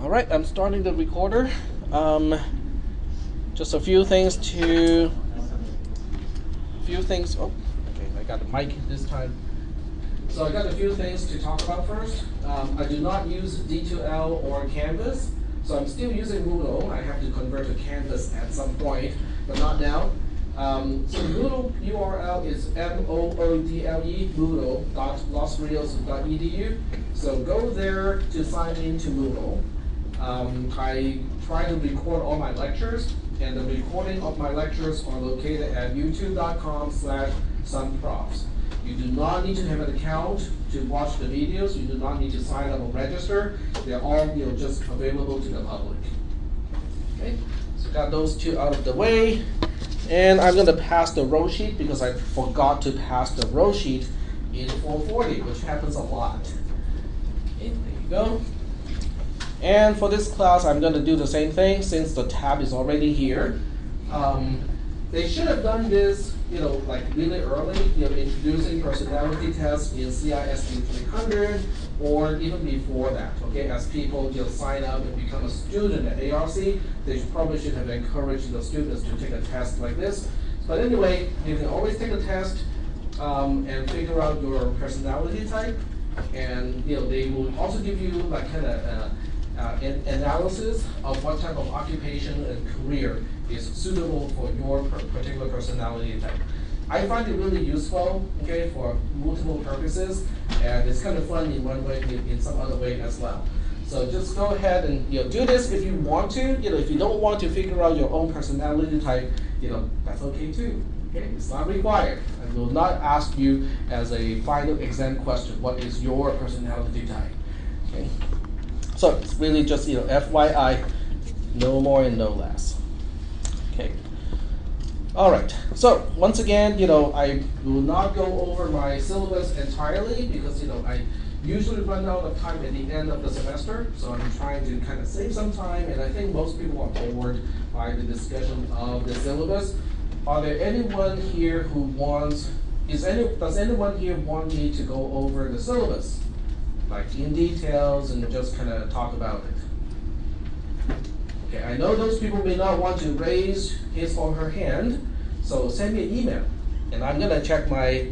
All right, I'm starting the recorder. Just a few things. Oh, okay, I got the mic this time. So I got a few things to talk about first. I do not use D2L or Canvas, so I'm still using Moodle. I have to convert to Canvas at some point, but not now. So the Moodle URL is moodle, moodle.losrios.edu. So go there to sign into Moodle. I try to record all my lectures, and the recording of my lectures are located at youtube.com/sunprofs. You do not need to have an account to watch the videos. You do not need to sign up or register. They're all just available to the public. Okay, so got those two out of the way. And I'm going to pass the row sheet because I forgot to pass the row sheet in 440, which happens a lot. Okay, there you go. And for this class, I'm going to do the same thing since the tab is already here. They should have done this, like really early, introducing personality tests in cisp310 or even before that. Okay, as people sign up and become a student at ARC, they probably should have encouraged the students to take a test like this. But anyway, you can always take a test and figure out your personality type, and they will also give you like kind of an analysis of what type of occupation and career is suitable for your particular personality type. I find it really useful, okay, for multiple purposes, and it's kind of fun in one way, in some other way as well. So just go ahead and do this if you want to. If you don't want to figure out your own personality type, that's okay too. Okay, it's not required. I will not ask you as a final exam question what is your personality type. Okay. So it's really just FYI, no more and no less. Okay. All right. So once again, I will not go over my syllabus entirely because I usually run out of time at the end of the semester. So I'm trying to kind of save some time, and I think most people are bored by the discussion of the syllabus. Are there anyone here who does anyone here want me to go over the syllabus? Like in details and just kind of talk about it. Okay, I know those people may not want to raise his or her hand, so send me an email. And I'm gonna check my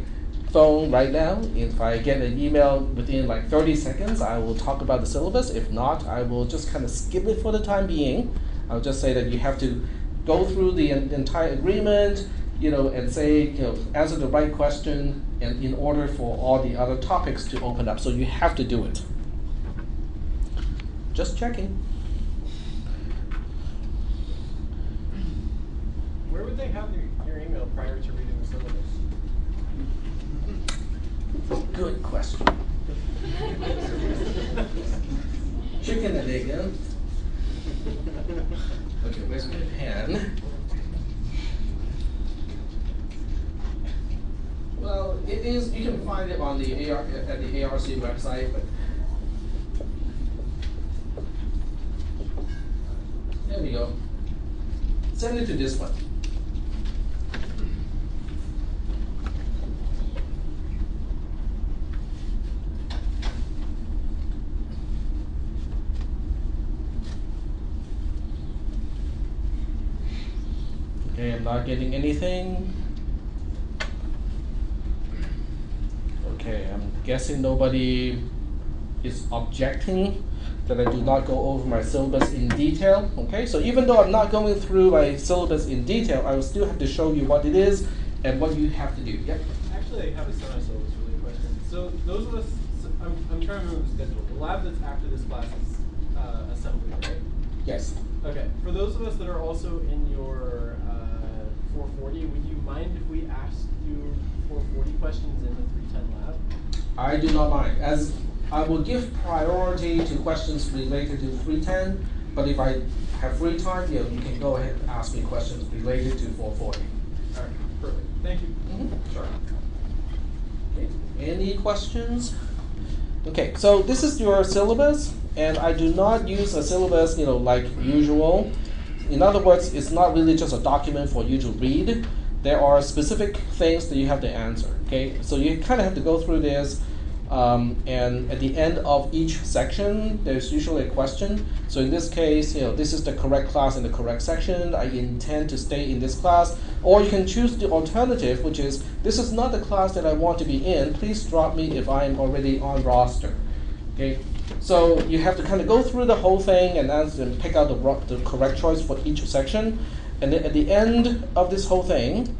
phone right now. If I get an email within like 30 seconds, I will talk about the syllabus. If not, I will just kind of skip it for the time being. I'll just say that you have to go through the entire agreement, and say, answer the right question, and in order for all the other topics to open up. So you have to do it. Just checking. Where would they have your email prior to reading the syllabus? Good question. Chicken and egg, huh? Okay, where's my pen? Well, it is. You can find it on the at the ARC website, but there we go. Send it to this one. Okay, I'm not getting anything. Okay, I'm guessing nobody is objecting that I do not go over my syllabus in detail. Okay, so even though I'm not going through my syllabus in detail, I will still have to show you what it is and what you have to do. Yep. Actually, I have a semi-syllabus related question. So those of us, I'm trying to remember the schedule. The lab that's after this class is assembly, right? Yes. Okay. For those of us that are also in your 440, would you mind if we asked you 440 questions in the 310 lab? I do not mind, as I will give priority to questions related to 310, but if I have free time, you can go ahead and ask me questions related to 440. All right, perfect. Thank you. Sure. Okay. Any questions? Okay, so this is your syllabus, and I do not use a syllabus, like usual. In other words, it's not really just a document for you to read. There are specific things that you have to answer. Okay, so you kind of have to go through this And at the end of each section, there's usually a question. So in this case, this is the correct class in the correct section. I intend to stay in this class. Or you can choose the alternative, which is, this is not the class that I want to be in. Please drop me if I am already on roster. Okay. So you have to kind of go through the whole thing and pick out the correct choice for each section. And then at the end of this whole thing,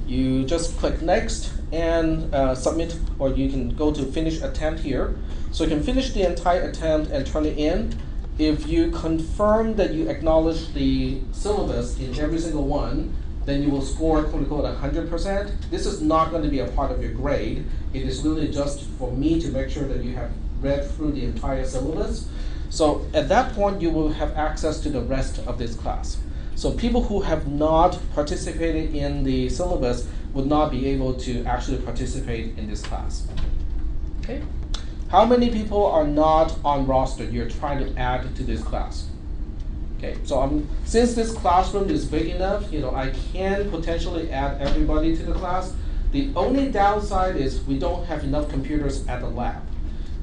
you just click next and submit, or you can go to finish attempt here. So you can finish the entire attempt and turn it in. If you confirm that you acknowledge the syllabus in every single one, then you will score quote unquote 100%. This is not going to be a part of your grade. It is really just for me to make sure that you have read through the entire syllabus. So at that point, you will have access to the rest of this class. So people who have not participated in the syllabus would not be able to actually participate in this class. Okay. How many people are not on roster you're trying to add to this class? Okay, so since this classroom is big enough, I can potentially add everybody to the class. The only downside is we don't have enough computers at the lab.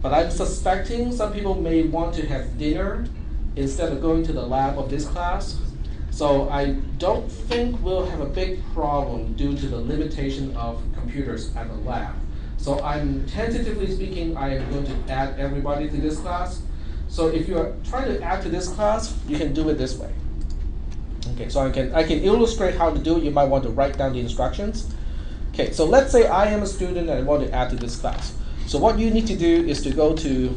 But I'm suspecting some people may want to have dinner instead of going to the lab of this class. So I don't think we'll have a big problem due to the limitation of computers at the lab. So I'm tentatively speaking, I am going to add everybody to this class. So if you're trying to add to this class, you can do it this way. Okay, so I can illustrate how to do it. You might want to write down the instructions. Okay, so let's say I am a student and I want to add to this class. So what you need to do is to go to,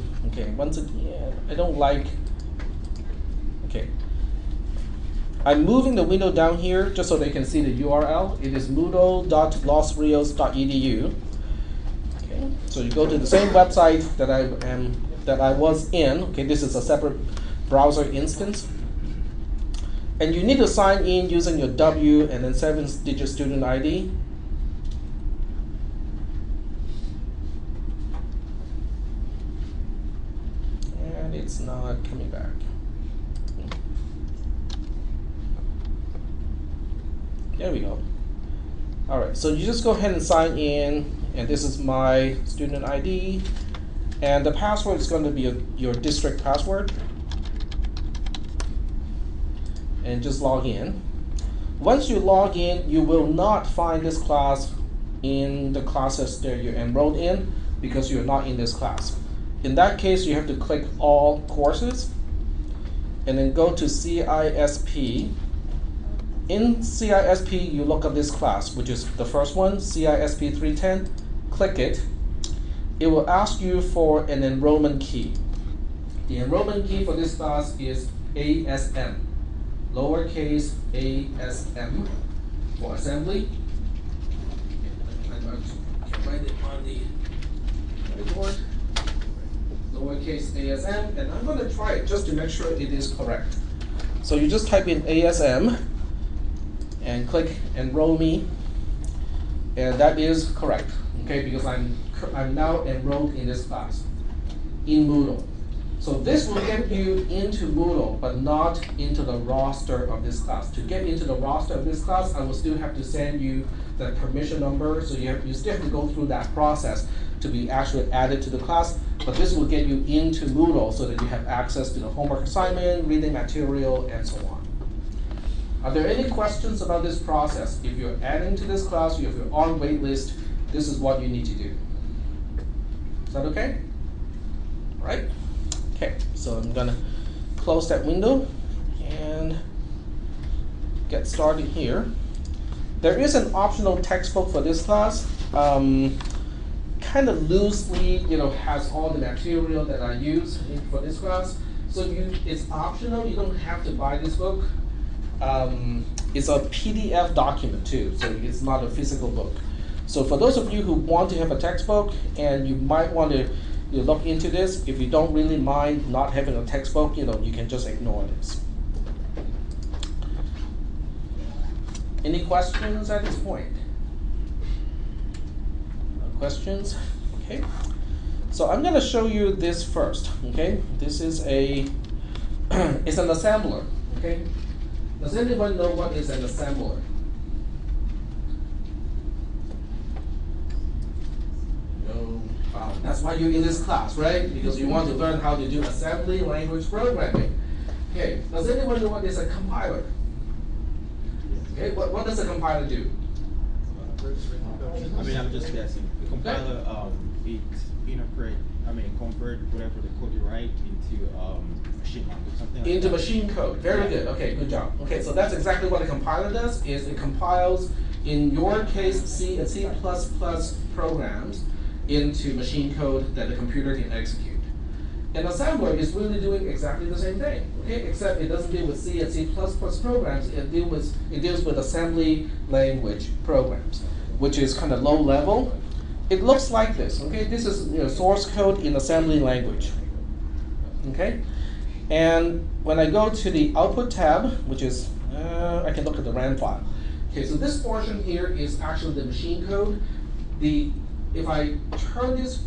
once again, I don't like, I'm moving the window down here just so they can see the URL. It is moodle.losrios.edu. Okay, so you go to the same website that I was in. Okay, this is a separate browser instance. And you need to sign in using your W and then 7-digit student ID. And it's not coming back. There we go. All right, so you just go ahead and sign in, and this is my student ID, and the password is going to be your district password, and just log in. Once you log in, you will not find this class in the classes that you're enrolled in because you're not in this class. In that case, you have to click all courses, and then go to CISP. In CISP, you look up this class, which is the first one, cisp310. Click it. It will ask you for an enrollment key. The enrollment key for this class is ASM, lowercase ASM for assembly. I'm going to write it on the whiteboard. Lowercase ASM, and I'm going to try it just to make sure it is correct. So you just type in ASM and click enroll me, and that is correct, because I'm now enrolled in this class in Moodle. So this will get you into Moodle, but not into the roster of this class. To get into the roster of this class, I will still have to send you the permission number, so you still have to go through that process to be actually added to the class, but this will get you into Moodle so that you have access to the homework assignment, reading material, and so on. Are there any questions about this process? If you're adding to this class, if you're on wait list, this is what you need to do. Is that okay? All right. Okay, so I'm gonna close that window and get started here. There is an optional textbook for this class. Kind of loosely, has all the material that I use for this class. So it's optional. You don't have to buy this book. It's a PDF document too, so it's not a physical book. So for those of you who want to have a textbook and you might want to look into this, if you don't really mind not having a textbook, you can just ignore this. Any questions at this point? No questions? Okay. So I'm going to show you this first. Okay. This is it's an assembler. Okay. Does anyone know what is an assembler? That's why you're in this class, right? Because you want to learn how to do assembly language programming. Okay, does anyone know what is a compiler? Okay, what does a compiler do? I mean, I'm just guessing. The compiler, it convert whatever the code you write into machine language, something like Into that. machine code. Very good. Okay, good job. Okay, so that's exactly what a compiler does. Is it compiles, in your case, C and C++ programs into machine code that the computer can execute. An assembler is really doing exactly the same thing, okay? Except it doesn't deal with C and C++ programs. It deals with assembly language programs, which is kind of low level. It looks like this, okay? This is source code in assembly language, okay? And when I go to the output tab, which is I can look at the RAM file. Okay, so this portion here is actually the machine code. If I turn this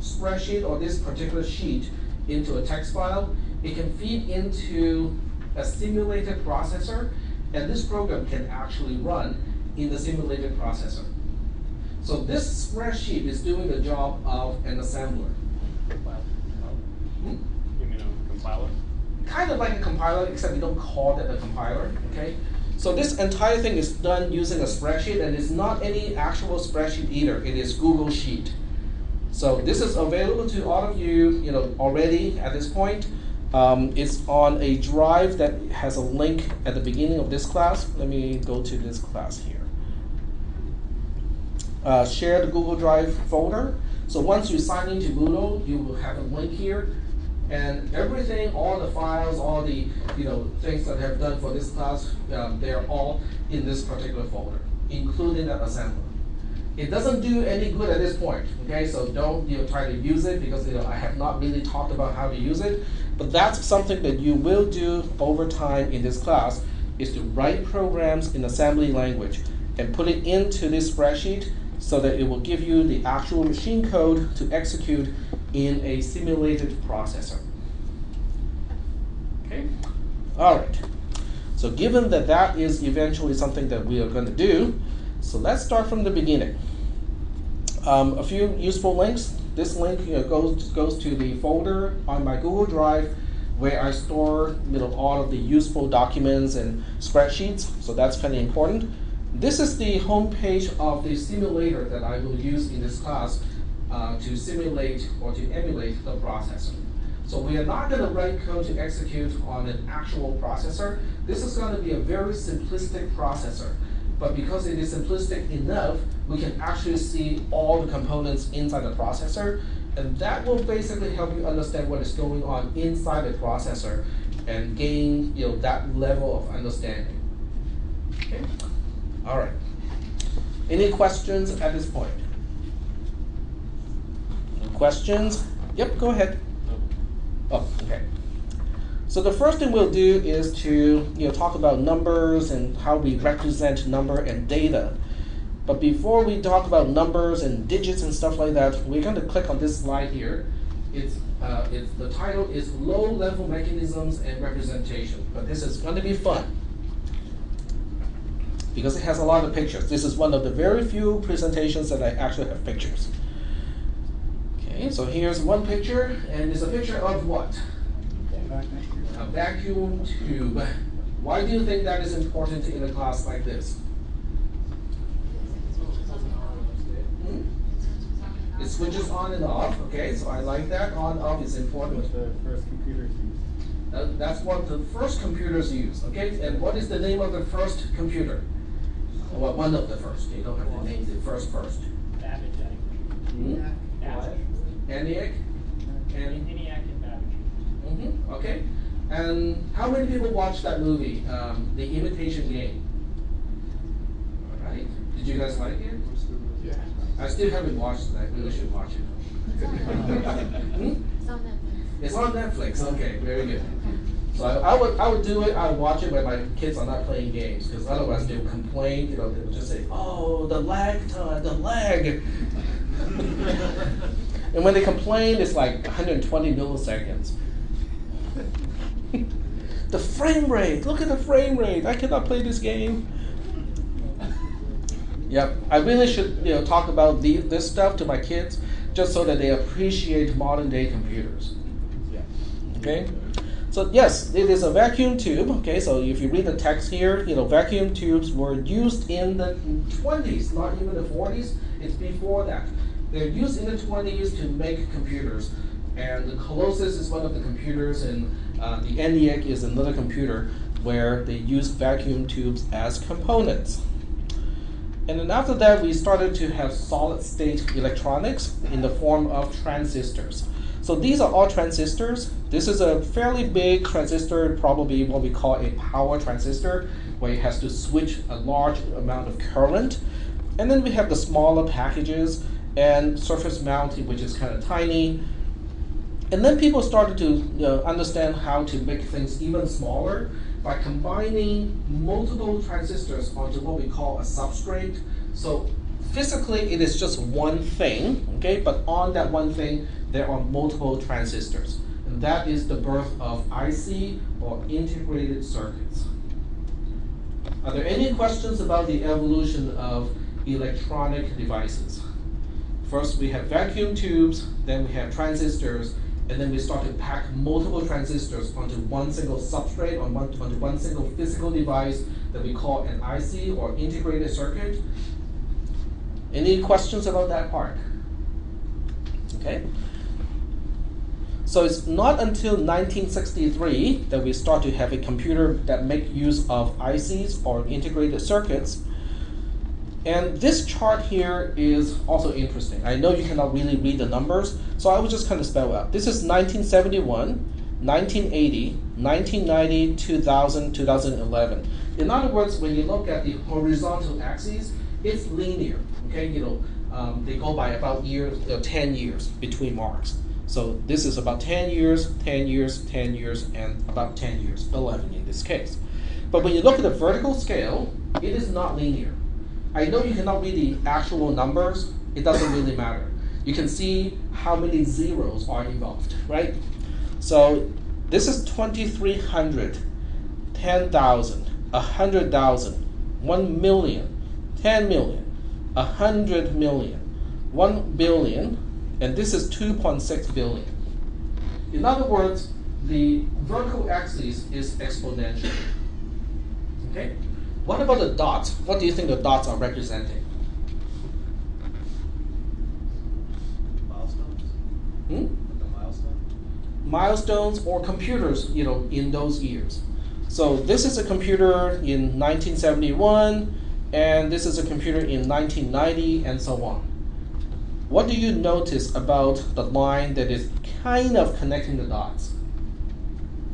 spreadsheet or this particular sheet into a text file, it can feed into a simulated processor, and this program can actually run in the simulated processor. So this spreadsheet is doing the job of an assembler. You mean a compiler? Kind of like a compiler, except we don't call it a compiler, okay? So this entire thing is done using a spreadsheet, and it's not any actual spreadsheet either. It is Google Sheet. So this is available to all of you, already at this point. It's on a drive that has a link at the beginning of this class. Let me go to this class here. Share the Google Drive folder. So once you sign into Moodle, you will have a link here. And everything, all the files, all the things that I have done for this class, they're all in this particular folder, including that assembler. It doesn't do any good at this point, okay? So don't try to use it because I have not really talked about how to use it. But that's something that you will do over time in this class, is to write programs in assembly language and put it into this spreadsheet so that it will give you the actual machine code to execute in a simulated processor. Okay? All right. So given that that is eventually something that we are going to do, so let's start from the beginning. A few useful links. This link goes to the folder on my Google Drive where I store all of the useful documents and spreadsheets, so that's kind of important. This is the home page of the simulator that I will use in this class to simulate or to emulate the processor. So we are not going to write code to execute on an actual processor. This is going to be a very simplistic processor. But because it is simplistic enough, we can actually see all the components inside the processor. And that will basically help you understand what is going on inside the processor and gain that level of understanding. Okay? All right. Any questions at this point? Questions? Yep, go ahead. Oh, okay. So the first thing we'll do is to talk about numbers and how we represent number and data. But before we talk about numbers and digits and stuff like that, we're going to click on this slide here. The title is Low-Level Mechanisms and Representation. But this is going to be fun because it has a lot of pictures. This is one of the very few presentations that I actually have pictures. Okay, so here's one picture, and it's a picture of what? A vacuum tube. Why do you think that is important in a class like this? It switches on and off. Okay, so I like that. On off is important. What the first computers used. That's what the first computers use. Okay, and what is the name of the first computer? Well, one of the first. You don't have to name the first. Babbage, I think. Babbage. ENIAC? ENIAC and Babbage. Okay. And how many people watched that movie, The Imitation Game? All right. Did you guys like it? Yeah. I still haven't watched it. I really should watch it. It's on Netflix. It's on Netflix. Okay, very good. So I would do it. I would watch it when my kids are not playing games, because otherwise they would complain. They would just say, "Oh, the lag time, the lag." And when they complain, it's like 120 milliseconds. The frame rate. Look at the frame rate. I cannot play this game. Yep, I really should talk about this stuff to my kids. just so that they appreciate modern day computers. Yeah. Okay, so yes, it is a vacuum tube. Okay, so if you read the text here, vacuum tubes were used in the 20s, not even the 40s. It's before that. They're used in the 20s to make computers, and the Colossus is one of the computers, and the ENIAC is another computer where they use vacuum tubes as components. And then after that, we started to have solid-state electronics in the form of transistors. So these are all transistors. This is a fairly big transistor, probably what we call a power transistor, where it has to switch a large amount of current. And then we have the smaller packages and surface mount, which is kind of tiny. And then people started to understand how to make things even smaller by combining multiple transistors onto what we call a substrate. So physically, it is just one thing, okay? But on that one thing, there are multiple transistors. And that is the birth of IC, or integrated circuits. Are there any questions about the evolution of electronic devices? First, we have vacuum tubes, then we have transistors, and then we start to pack multiple transistors onto one single substrate, onto one single physical device that we call an IC, or integrated circuit. Any questions about that part? Okay. So it's not until 1963 that we start to have a computer that make use of ICs, or integrated circuits. And this chart here is also interesting. I know you cannot really read the numbers, so I will just kind of spell out. This is 1971, 1980, 1990, 2000, 2011. In other words, when you look at the horizontal axis, it's linear. Okay, they go by about 10 years between marks. So this is about 10 years, 10 years, 10 years, and about 10 years, 11 in this case. But when you look at the vertical scale, it is not linear. I know you cannot read the actual numbers. It doesn't really matter. You can see how many zeros are involved, right? So this is 2,300, 10,000, 100,000, 1 million, 10 million, 100 million, 1 billion, and this is 2.6 billion. In other words, the vertical axis is exponential. Okay? What about the dots? What do you think the dots are representing? Milestones? The milestone? Milestones or computers, in those years. So this is a computer in 1971, and this is a computer in 1990, and so on. What do you notice about the line that is kind of connecting the dots?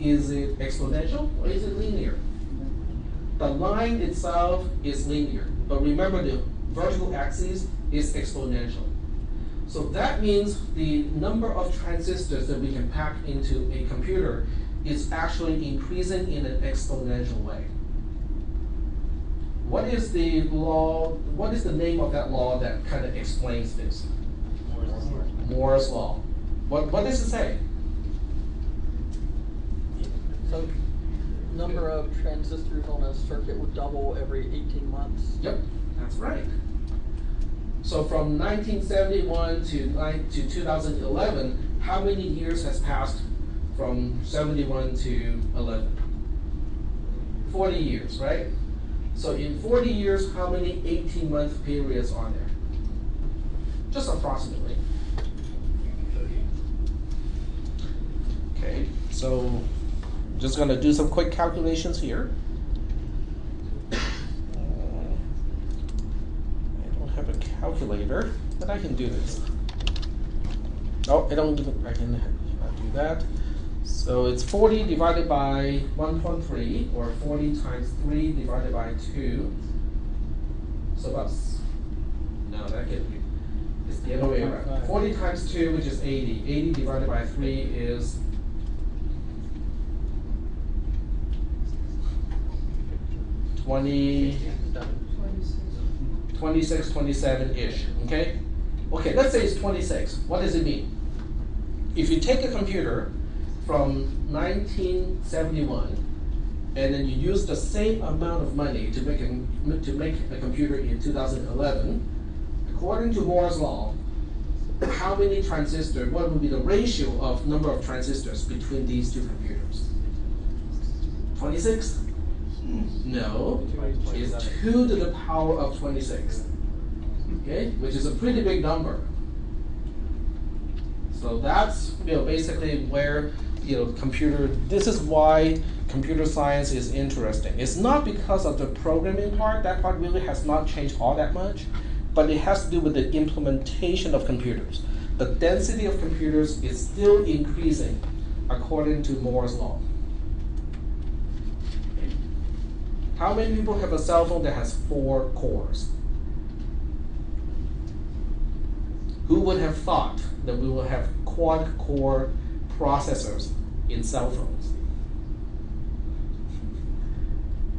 Is it exponential or is it linear? The line itself is linear, but remember the vertical axis is exponential. So that means the number of transistors that we can pack into a computer is actually increasing in an exponential way. What is the law? What is the name of that law that kind of explains this? Moore's law. What does it say? So, number of transistors on a circuit would double every 18 months. Yep, that's right. So from 1971 to 2011, how many years has passed from 71 to 11? 40 years, right? So in 40 years, how many 18-month periods are there? Just approximately. Okay, so I'm just going to do some quick calculations here. I don't have a calculator, but I can do this. Oh, I can do that. So it's 40 divided by 1.3, or 40 times 3 divided by 2. So that's, no, that can't be. It's the other way around. 40 times 2, which is 80. 80 divided by 3 is 26, 27-ish, okay? Okay, let's say it's 26. What does it mean? If you take a computer from 1971 and then you use the same amount of money to make a computer in 2011, according to Moore's law, how many transistors, what would be the ratio of number of transistors between these two computers? 26? No, it's 2 to the power of 26. Okay, which is a pretty big number. So that's basically where this is why computer science is interesting. It's not because of the programming part, that part really has not changed all that much, but it has to do with the implementation of computers. The density of computers is still increasing according to Moore's law. Okay. How many people have a cell phone that has 4 cores? Who would have thought that we will have quad-core processors in cell phones?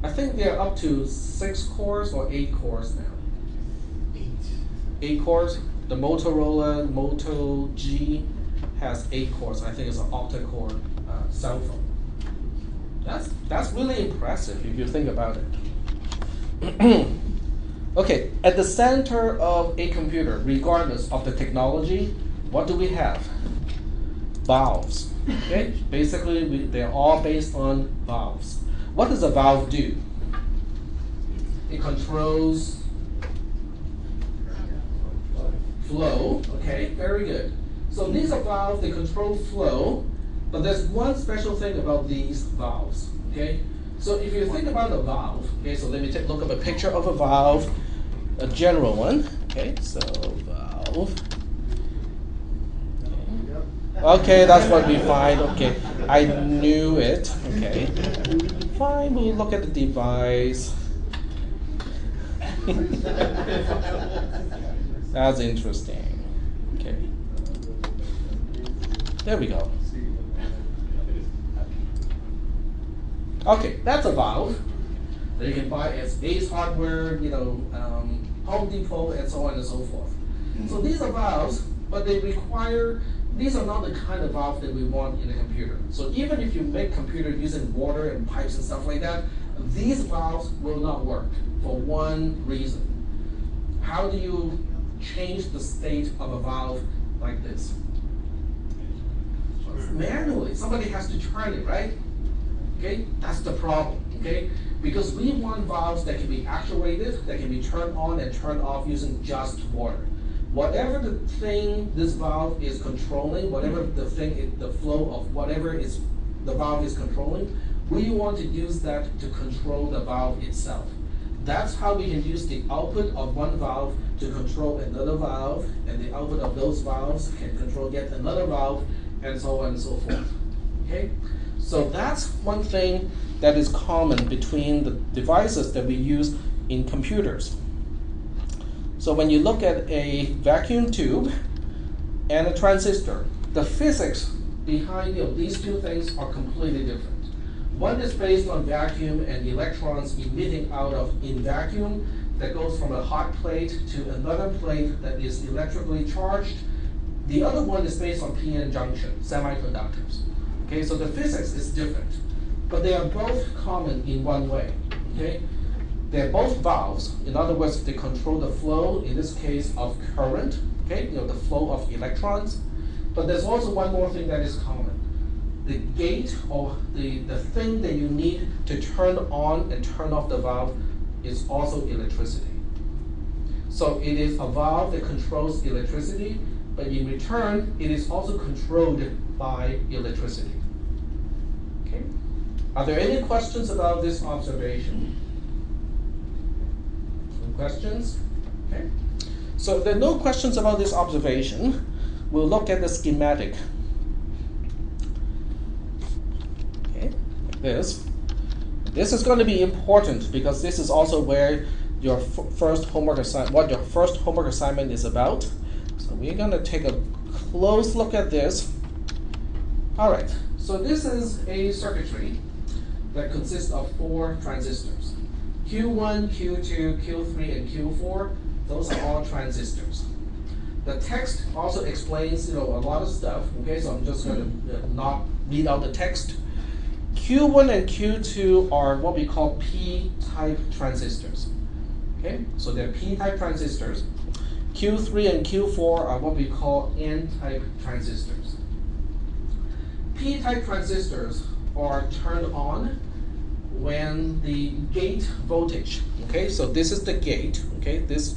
I think they're up to 6 cores or 8 cores now. 8 cores. The Motorola Moto G has 8 cores. I think it's an octa-core cell phone. That's really impressive if you think about it. Okay, at the center of a computer, regardless of the technology, what do we have? Valves. Okay, basically they're all based on valves. What does a valve do? It controls flow. Okay, very good. So these are valves, they control flow, but there's one special thing about these valves. Okay, so if you think about a valve, okay, so let me look up a picture of a valve, a general one. Okay, so valve. Okay, that's what we find. Okay, I knew it. Okay, fine. We'll look at the device. That's interesting. Okay, there we go. Okay, that's a valve that you can buy at Ace Hardware, Home Depot, and so on and so forth. So these are valves, but these are not the kind of valve that we want in a computer. So even if you make computer using water and pipes and stuff like that, these valves will not work for one reason. How do you change the state of a valve like this? Manually, somebody has to turn it, right? Okay, that's the problem, okay? Because we want valves that can be actuated, that can be turned on and turned off using just water. Whatever the thing this valve is controlling, whatever the flow of whatever the valve is controlling, we want to use that to control the valve itself. That's how we can use the output of one valve to control another valve, and the output of those valves can control yet another valve, and so on and so forth. Okay? So that's one thing that is common between the devices that we use in computers. So when you look at a vacuum tube and a transistor, the physics behind these two things are completely different. One is based on vacuum and electrons emitting out of in vacuum that goes from a hot plate to another plate that is electrically charged. The other one is based on p-n junction, semiconductors. Okay, so the physics is different, but they are both common in one way. Okay, they're both valves. In other words, they control the flow, in this case, of current. Okay, the flow of electrons. But there's also one more thing that is common. The gate, or the thing that you need to turn on and turn off the valve, is also electricity. So it is a valve that controls electricity, but in return, it is also controlled by electricity. Okay? Are there any questions about this observation? Any questions? Okay. So if there are no questions about this observation, we'll look at the schematic. Okay, like this. This is going to be important because this is also where your first homework assignment is about. So we're going to take a close look at this. All right, so this is a circuitry that consists of 4 transistors. Q1, Q2, Q3, and Q4, those are all transistors. The text also explains a lot of stuff, okay, so I'm just going to not read out the text. Q1 and Q2 are what we call P-type transistors. Okay, so they're P-type transistors. Q3 and Q4 are what we call N-type transistors. P-type transistors are turned on when the gate voltage, okay, so this is the gate, okay, this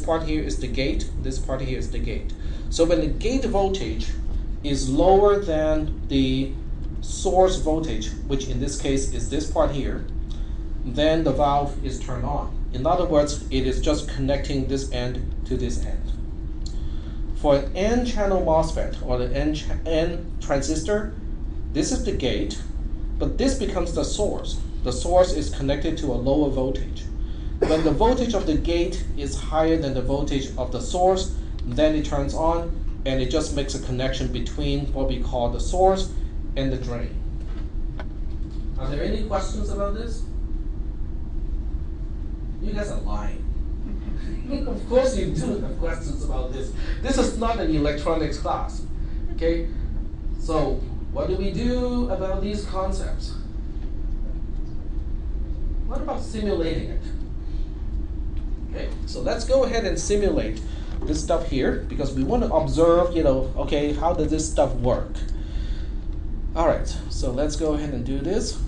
part here is the gate, this part here is the gate. So when the gate voltage is lower than the source voltage, which in this case is this part here, then the valve is turned on. In other words, it is just connecting this end to this end. For an N-channel MOSFET or the N transistor, this is the gate, but this becomes the source. The source is connected to a lower voltage. When the voltage of the gate is higher than the voltage of the source, then it turns on and it just makes a connection between what we call the source and the drain. Are there any questions about this? You guys are lying. Of course you do have questions about this. This is not an electronics class. Okay? So what do we do about these concepts? What about simulating it? Okay, so let's go ahead and simulate this stuff here because we want to observe, okay, how does this stuff work? All right, so let's go ahead and do this.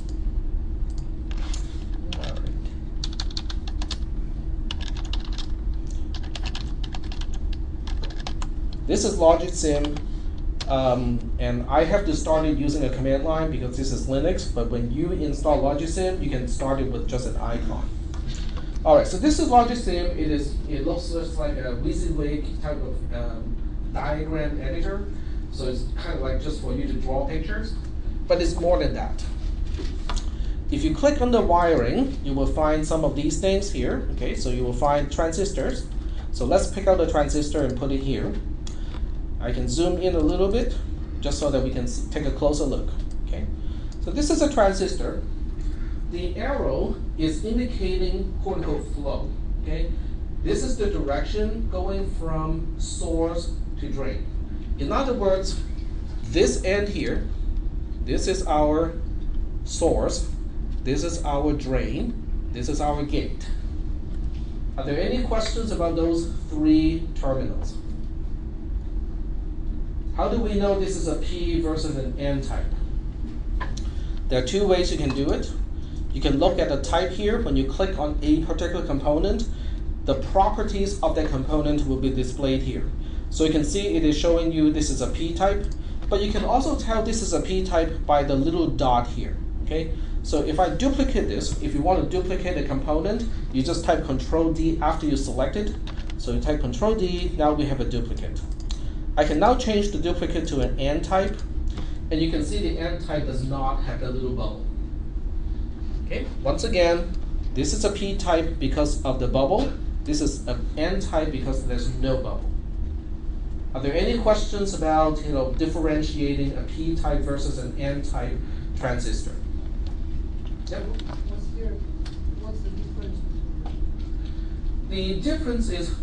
All right. This is Logic Sim, and I have to start it using a command line because this is Linux, but when you install Logic Sim, you can start it with just an icon. All right, so this is Logic Sim. It looks just like a WYSIWYG type of diagram editor. So it's kind of like just for you to draw pictures, but it's more than that. If you click on the wiring, you will find some of these things here. Okay, so you will find transistors. So let's pick out the transistor and put it here. I can zoom in a little bit just so that we can take a closer look. Okay, so this is a transistor. The arrow is indicating quote-unquote flow. Okay, this is the direction going from source to drain. In other words, this end here, this is our source, this is our drain, this is our gate. Are there any questions about those three terminals? How do we know this is a P versus an N type? There are two ways you can do it. You can look at the type here. When you click on a particular component, the properties of that component will be displayed here. So you can see it is showing you this is a P-type, but you can also tell this is a P-type by the little dot here, okay? So if I duplicate this, if you want to duplicate a component, you just type Control-D after you select it. So you type Control-D, now we have a duplicate. I can now change the duplicate to an N-type, and you can see the N-type does not have that little bubble. Okay, once again, this is a P-type because of the bubble. This is an N-type because there's no bubble. Are there any questions about differentiating a P-type versus an N-type transistor? Yep. What's the difference? The difference is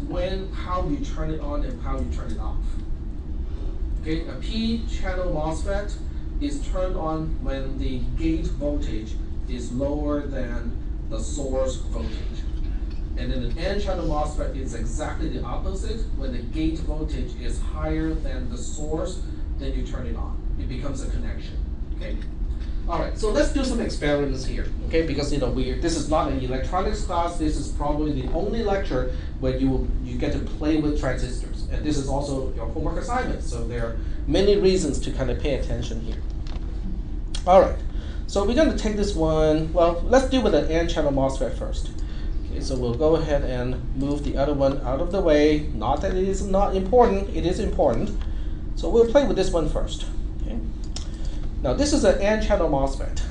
how you turn it on and how you turn it off. Okay, a P-channel MOSFET is turned on when the gate voltage is lower than the source voltage. And then an N-channel MOSFET is exactly the opposite. When the gate voltage is higher than the source, then you turn it on. It becomes a connection. Okay. All right. So let's do some experiments here. Okay, because this is not an electronics class. This is probably the only lecture where you get to play with transistors, and this is also your homework assignment. So there are many reasons to kind of pay attention here. All right. So we're going to take this one. Well, let's deal with an N-channel MOSFET first. Okay, so we'll go ahead and move the other one out of the way. Not that it is not important, it is important. So we'll play with this one first. Okay. Now this is an N-channel MOSFET.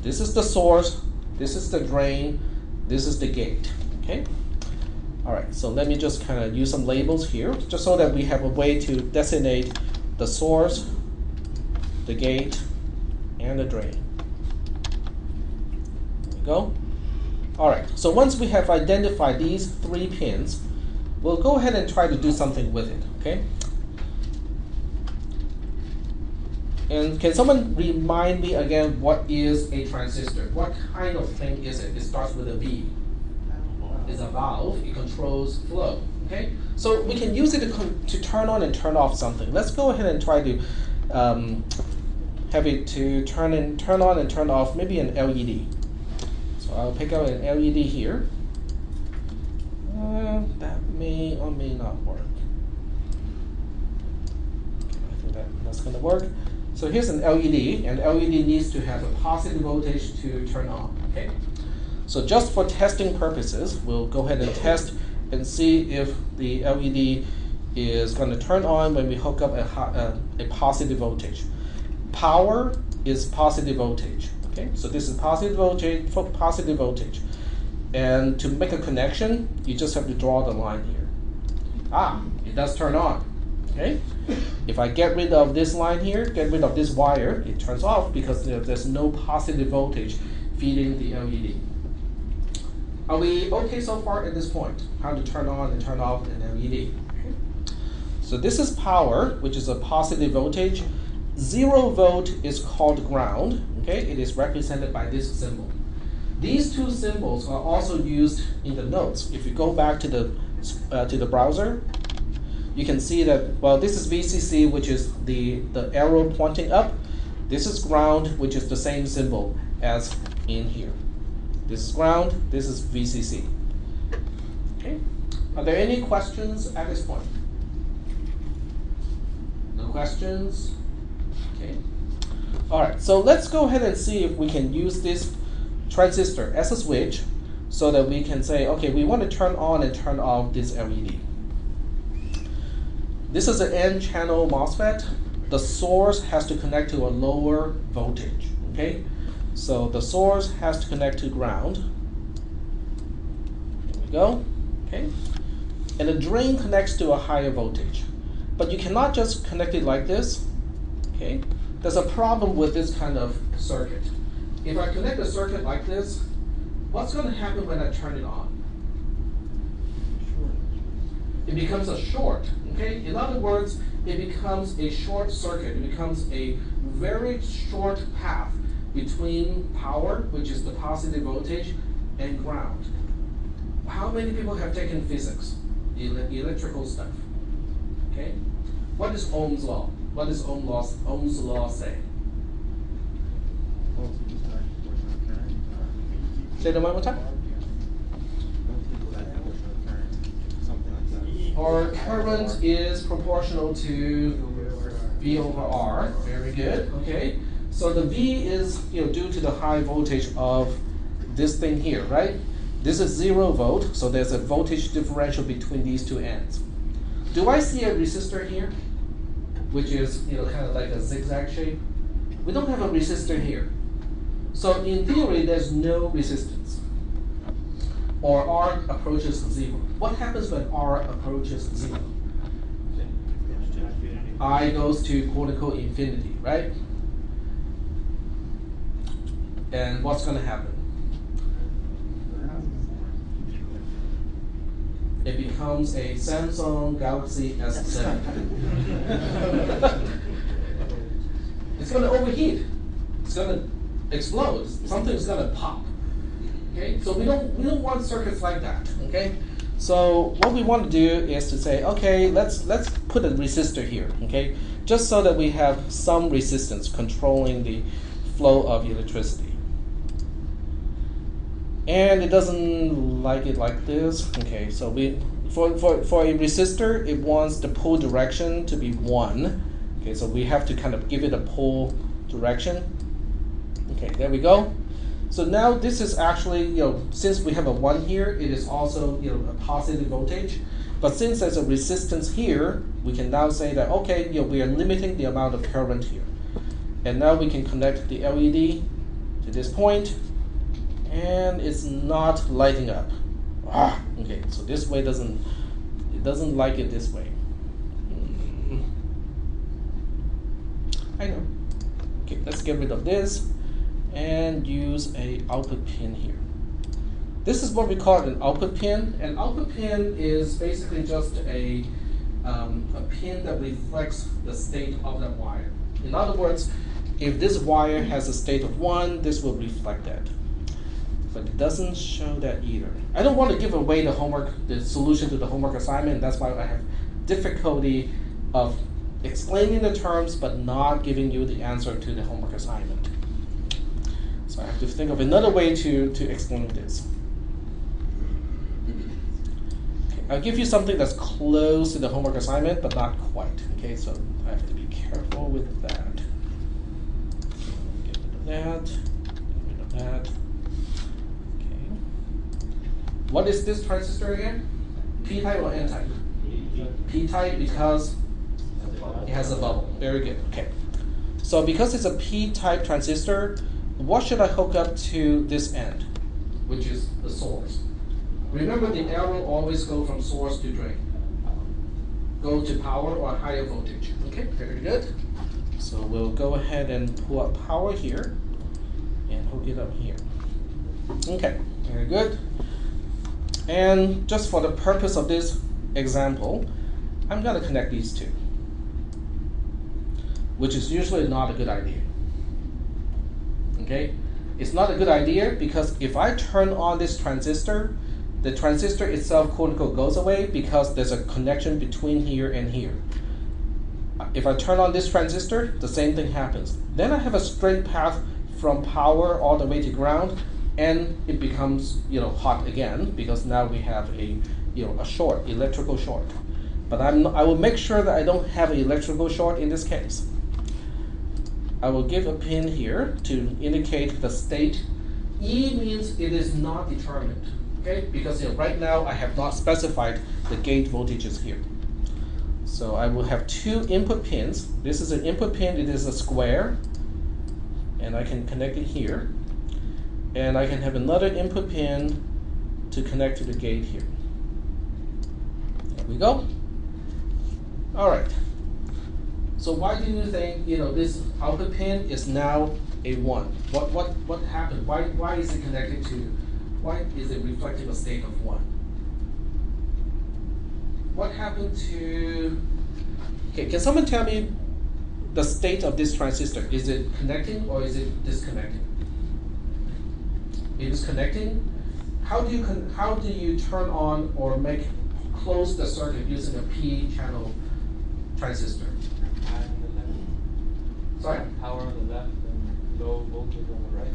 This is the source, this is the drain, this is the gate. Okay. All right, so let me just kind of use some labels here, just so that we have a way to designate the source, the gate, and the drain. There we go. All right, so once we have identified these 3 pins, we'll go ahead and try to do something with it, okay? And can someone remind me again what is a transistor? What kind of thing is it? It starts with a V. It's a valve, it controls flow, Okay, so we can use it to turn on and turn off something. Let's go ahead and try to have it to turn on and turn off maybe an LED. So I'll pick out an LED here. That may or may not work. I think that's going to work. So here's an LED, and LED needs to have a positive voltage to turn on. Okay. So just for testing purposes, we'll go ahead and test and see if the LED is going to turn on when we hook up a positive voltage. Power is positive voltage. Okay, so this is positive voltage. And to make a connection, you just have to draw the line here. It does turn on. Okay, if I get rid of this line here, get rid of this wire, it turns off because there's no positive voltage feeding the LED. Are we okay so far at this point? How to turn on and turn off an LED? Okay. So this is power, which is a positive voltage. 0 volt is called ground. Okay, it is represented by this symbol. These two symbols are also used in the notes. If you go back to the browser, you can see that, well, this is VCC, which is the arrow pointing up. This is ground, which is the same symbol as in here. This is ground, this is VCC. Okay. Are there any questions at this point? No questions? Okay. All right, so let's go ahead and see if we can use this transistor as a switch so that we can say, okay, we want to turn on and turn off this LED. This is an N-channel MOSFET. The source has to connect to a lower voltage, okay? So the source has to connect to ground. Here we go, okay? And the drain connects to a higher voltage. But you cannot just connect it like this, okay? There's a problem with this kind of circuit. If I connect a circuit like this, what's going to happen when I turn it on? It becomes a short, okay? In other words, it becomes a short circuit. It becomes a very short path between power, which is the positive voltage, and ground. How many people have taken physics, electrical stuff? Okay? What is Ohm's law? What does Ohm's law say? Say that one more time. Our current is proportional to V over R. Very good. Okay. So the V is due to the high voltage of this thing here, right? This is 0 volt, so there's a voltage differential between these two ends. Do I see a resistor here, which is kind of like a zigzag shape? We don't have a resistor here. So in theory, there's no resistance. Or R approaches 0. What happens when R approaches 0? I goes to quote-unquote infinity, right? And what's going to happen? It becomes a Samsung Galaxy S7. It's going to overheat. It's going to explode. Something's going to pop. Okay, so we don't want circuits like that. Okay, so what we want to do is to say, okay, let's put a resistor here. Okay, just so that we have some resistance controlling the flow of electricity. And it doesn't like it like this. Okay, so for a resistor, it wants the pull direction to be 1. Okay, so we have to kind of give it a pull direction. Okay, there we go. So now this is actually, since we have a 1 here, it is also, a positive voltage. But since there's a resistance here, we can now say that, okay, we are limiting the amount of current here. And now we can connect the LED to this point, and it's not lighting up. Okay, so this way it doesn't like it this way. I know. Okay, let's get rid of this and use a output pin here. This is what we call an output pin. An output pin is basically just a pin that reflects the state of that wire. In other words, if this wire has a state of 1, this will reflect that. but it doesn't show that either. I don't want to give away the homework, the solution to the homework assignment. That's why I have difficulty of explaining the terms but not giving you the answer to the homework assignment. So I have to think of another way to explain this. Okay, I'll give you something that's close to the homework assignment but not quite. Okay, so I have to be careful with that. Get rid of that. Get rid of that. Okay. What is this transistor again? P-type or N-type? P-type because it has a bubble. Very good. Okay. So because it's a P-type transistor, what should I hook up to this end, which is the source? Remember, the arrow always go from source to drain. Go to power or higher voltage. Okay, very good. So we'll go ahead and pull up power here and hook it up here. Okay, very good. And just for the purpose of this example, I'm going to connect these two, which is usually not a good idea. Okay, it's not a good idea because if I turn on this transistor, the transistor itself, quote unquote, goes away because there's a connection between here and here. If I turn on this transistor, the same thing happens. Then I have a straight path from power all the way to ground, and it becomes, hot again because now we have a, a short, electrical short. But I will make sure that I don't have an electrical short in this case. I will give a pin here to indicate the state. E means it is not determined, okay? Because right now I have not specified the gate voltages here. So I will have two input pins. This is an input pin, it is a square, and I can connect it here. And I can have another input pin to connect to the gate here. There we go. All right. So why do you think this output pin is now a 1? What happened? Why is it connected to? Why is it reflecting a state of 1? What happened to? Okay, can someone tell me the state of this transistor? Is it connecting or is it disconnecting? It is connecting. How do you turn on or close the circuit using a P-channel transistor? Sorry? Power on the left and low voltage on the right.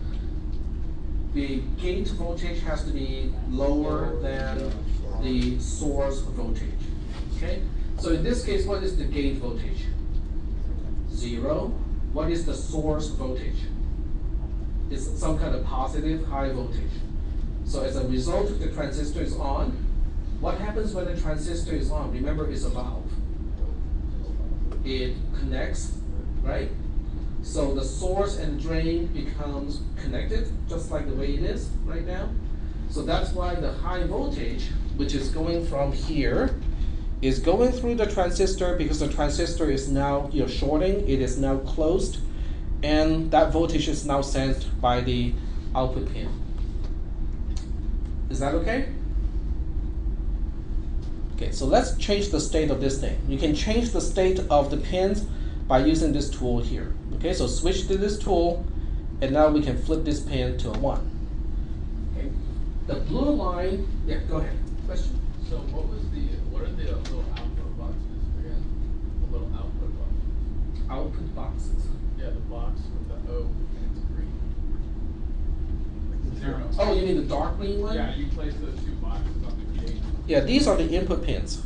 The gate voltage has to be lower than the source voltage. Okay? So in this case, what is the gate voltage? 0. What is the source voltage? It's some kind of positive high voltage. So as a result, the transistor is on. What happens when the transistor is on? Remember, it's a valve. It connects, right? So the source and drain becomes connected, just like the way it is right now. So that's why the high voltage, which is going from here, is going through the transistor because the transistor is now shorting, it is now closed, and that voltage is now sensed by the output pin. Is that okay? Okay, so let's change the state of this thing. You can change the state of the pins by using this tool here. Okay, so switch to this tool, and now we can flip this pin to a 1. Okay, the blue line, yeah, go ahead. Question? So what are the little output boxes again? The little output box. Output boxes. Yeah, the box with the O and it's green. Like the 0. Oh, you mean the dark green one? Yeah, you place those two boxes on the gate. Yeah, these are the input pins.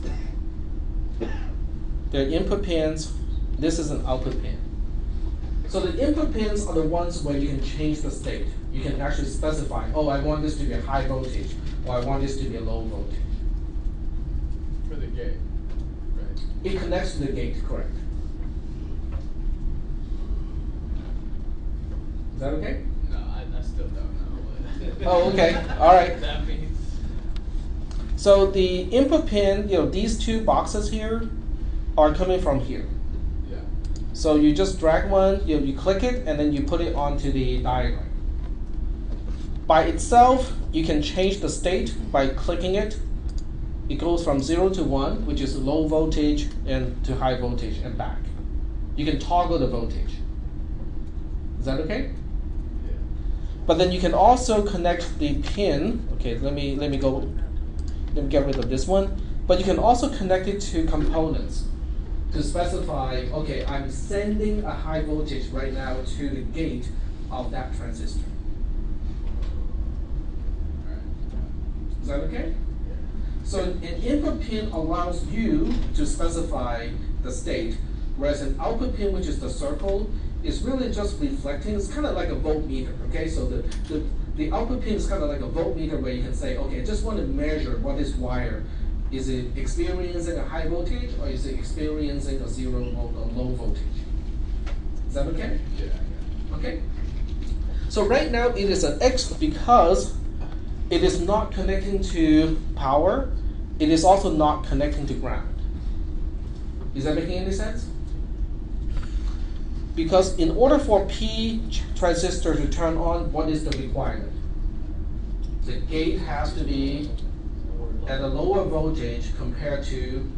They're input pins. This is an output pin. So the input pins are the ones where you can change the state. You can actually specify, oh, I want this to be a high voltage, or I want this to be a low voltage. For the gate, right? It connects to the gate, correct. Is that okay? No, I still don't know what Oh, okay. All right. that means. So the input pin, these two boxes here are coming from here. Yeah. So you just drag one, you click it, and then you put it onto the diagram. By itself, you can change the state by clicking it. It goes from 0 to 1, which is low voltage, and to high voltage and back. You can toggle the voltage. Is that okay? Yeah. But then you can also connect the pin. Okay, let me get rid of this one. But you can also connect it to components to specify, okay, I'm sending a high voltage right now to the gate of that transistor. Is that okay? So an input pin allows you to specify the state, whereas an output pin, which is the circle, is really just reflecting. It's kind of like a voltmeter, okay? So the output pin is kind of like a voltmeter where you can say, okay, I just want to measure what this wire, is it experiencing a high voltage or is it experiencing a 0 volt or low voltage? Is that okay? Yeah. Okay. So right now it is an X because it is not connecting to power. It is also not connecting to ground. Is that making any sense? Because in order for P transistor to turn on, what is the requirement? The gate has to be at a lower voltage compared to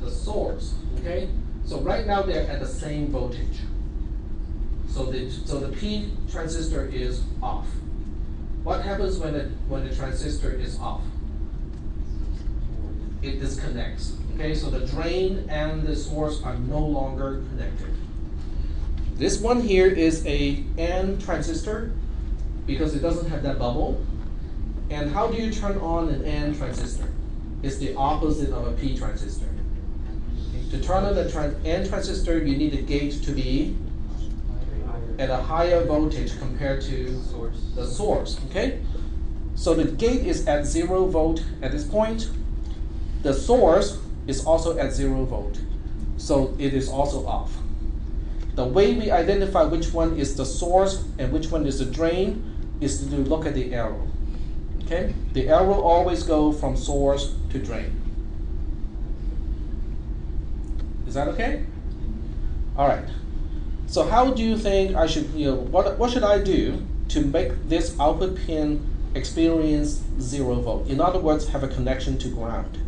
the source. Okay? So right now they're at the same voltage. So the P transistor is off. What happens when the transistor is off? It disconnects. Okay, so the drain and the source are no longer connected. This one here is a N transistor because it doesn't have that bubble. And how do you turn on an N transistor? It's the opposite of a P transistor. To turn on the N transistor, you need the gate to be at a higher voltage compared to the source. Okay? So the gate is at 0 volt at this point. The source is also at 0 volt. So it is also off. The way we identify which one is the source and which one is the drain is to look at the arrow. Okay? The arrow always goes from source to drain. Is that okay? All right. So how do you think I should, what should I do to make this output pin experience 0 volt? In other words, have a connection to ground.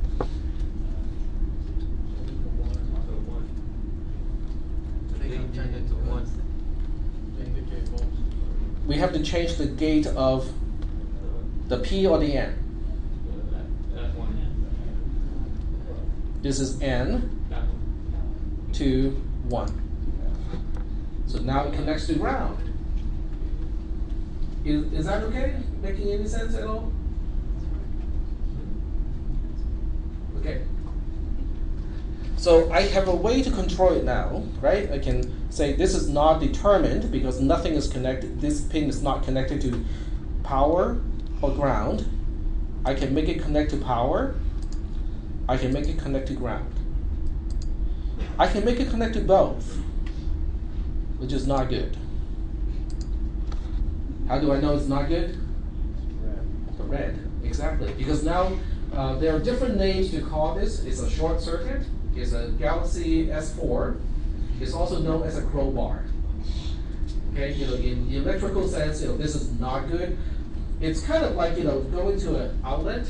We have to change the gate of the P or the N. This is N to 1. So now it connects to ground. Is that okay? Making any sense at all? Okay. So I have a way to control it now, right? I can say this is not determined because nothing is connected. This pin is not connected to power or ground. I can make it connect to power. I can make it connect to ground. I can make it connect to both, which is not good. How do I know it's not good? The red, exactly. Because now there are different names to call this. It's a short circuit. It's a Galaxy S4. It's also known as a crowbar. Okay, in the electrical sense, this is not good. It's kind of like going to an outlet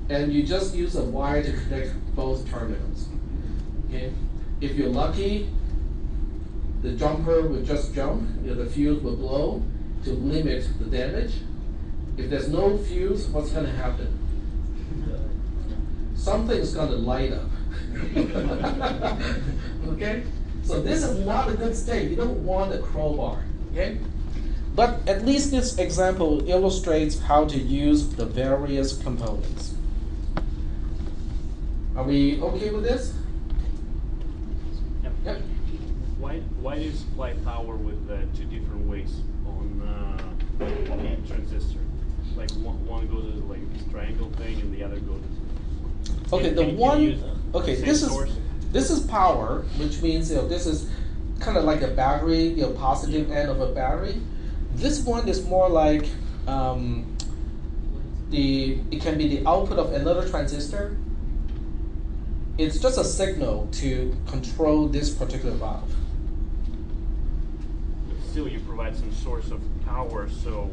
and you just use a wire to connect both terminals. Okay, if you're lucky, the jumper would just jump. The fuse will blow to limit the damage. If there's no fuse, what's going to happen? Something's going to light up. Okay? So this is not a good state. You don't want a crowbar. Okay? But at least this example illustrates how to use the various components. Are we okay with this? Yep. Yep. Why do you supply power with two different ways on the transistor? Like one goes to like this triangle thing, and the other goes. Okay, Can you use the same source? This is power, which means this is kind of like a battery, positive end of a battery. This one is more like it can be the output of another transistor. It's just a signal to control this particular valve. Still, you provide some source of power, so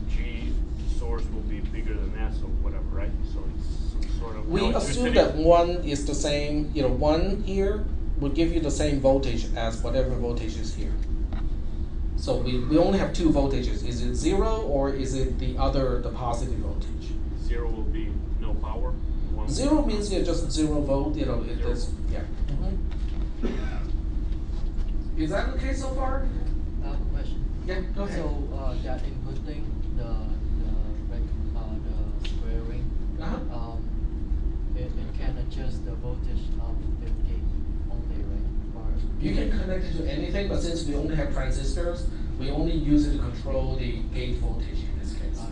G source will be bigger than S or whatever, right? So it's some sort of. We assume that one is the same. One here would give you the same voltage as whatever voltage is here. So we only have two voltages. Is it 0 or is it the positive voltage? 0 will be no power. 1 0 means you're just 0 volt, you know, it Zero. is, yeah. Is that okay so far? I have a question. Yeah, go ahead. So, that inputting, the square ring, Uh-huh. it can adjust the voltage of the gate only, right? Or You can connect it to anything, but since we only have transistors, we only use it to control the gate voltage in this case. Gotcha.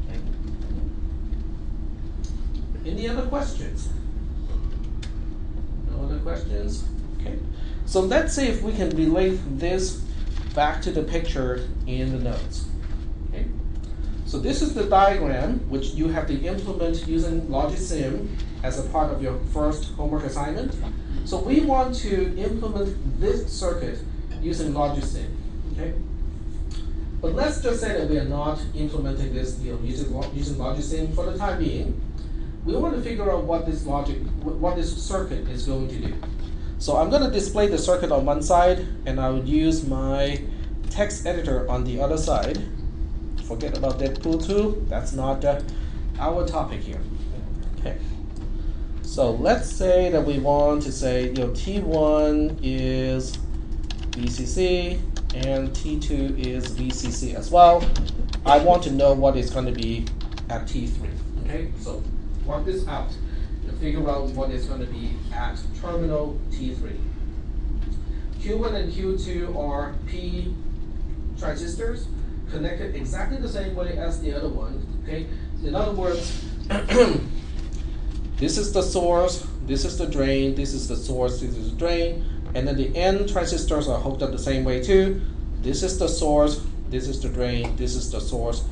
Thank you. Any other questions? No other questions? Okay. So let's see if we can relate this back to the picture in the notes. Okay. So this is the diagram which you have to implement using Logisim as a part of your first homework assignment. So we want to implement this circuit using Logisim. Okay. But let's just say that we are not implementing this using Logisim for the time being. We want to figure out what this circuit is going to do. So I'm going to display the circuit on one side, and I would use my text editor on the other side. Forget about Deadpool 2. That's not our topic here. Okay. So let's say that we want to say, T1 is VCC and T2 is VCC as well. I want to know what is going to be at T3. Okay. So work this out to figure out what is going to be at terminal T3. Q1 and Q2 are P transistors connected exactly the same way as the other one. Okay. In other words, this is the source, this is the drain, this is the source, this is the drain, and then the N transistors are hooked up the same way too. This is the source, this is the drain, this is the source,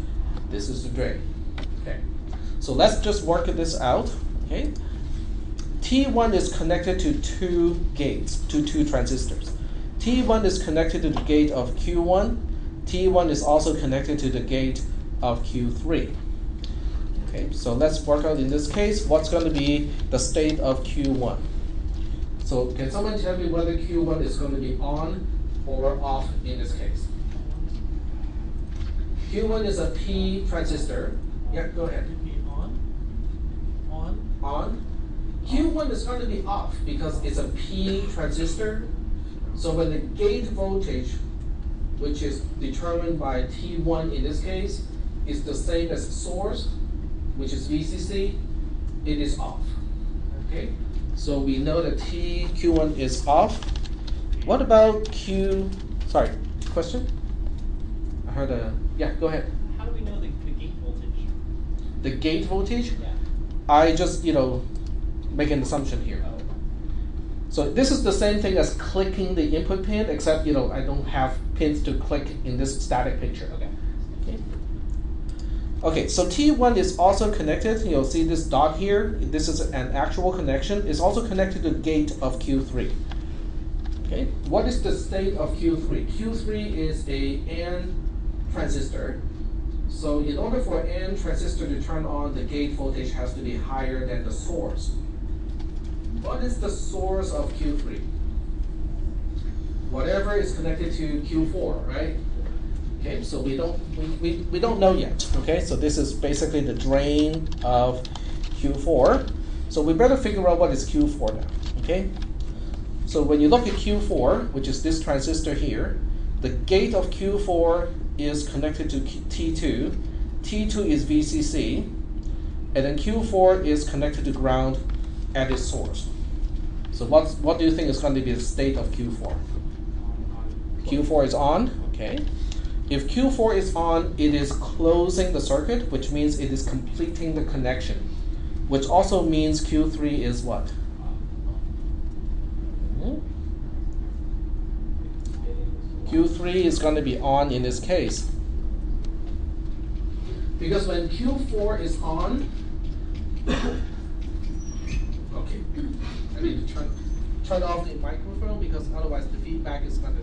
this is the drain. Okay. So let's just work this out. Okay. T1 is connected to two gates, to two transistors. T1 is connected to the gate of Q1. T1 is also connected to the gate of Q3. Okay, so let's work out in this case what's going to be the state of Q1. So can someone tell me whether Q1 is going to be on or off in this case? Q1 is a P transistor. Yeah, go ahead. On. Q1 is going to be off because it's a P transistor. So when the gate voltage, which is determined by T1 in this case, is the same as source, which is VCC, it is off. Okay? So we know that Q1 is off. What about question? I heard yeah, go ahead. How do we know the gate voltage? The gate voltage? Yeah. I just, make an assumption here. So this is the same thing as clicking the input pin, except, I don't have pins to click in this static picture. Okay. Okay, so T1 is also connected. You'll see this dot here. This is an actual connection. It's also connected to the gate of Q3. Okay, what is the state of Q3? Q3 is a N transistor. So in order for N transistor to turn on, the gate voltage has to be higher than the source. What is the source of Q3? Whatever is connected to Q4, right? Okay, so we don't know yet. Okay, so this is basically the drain of Q4. So we better figure out what is Q4 now. Okay, so when you look at Q4, which is this transistor here, the gate of Q4 is connected to T2. T2 is VCC, and then Q4 is connected to ground at its source. So what do you think is going to be the state of Q4? Q4 is on. Okay. If Q4 is on, it is closing the circuit, which means it is completing the connection, which also means Q3 is what? Q3 is going to be on in this case. Because when Q4 is on, okay, I need to turn off the microphone because otherwise the feedback is going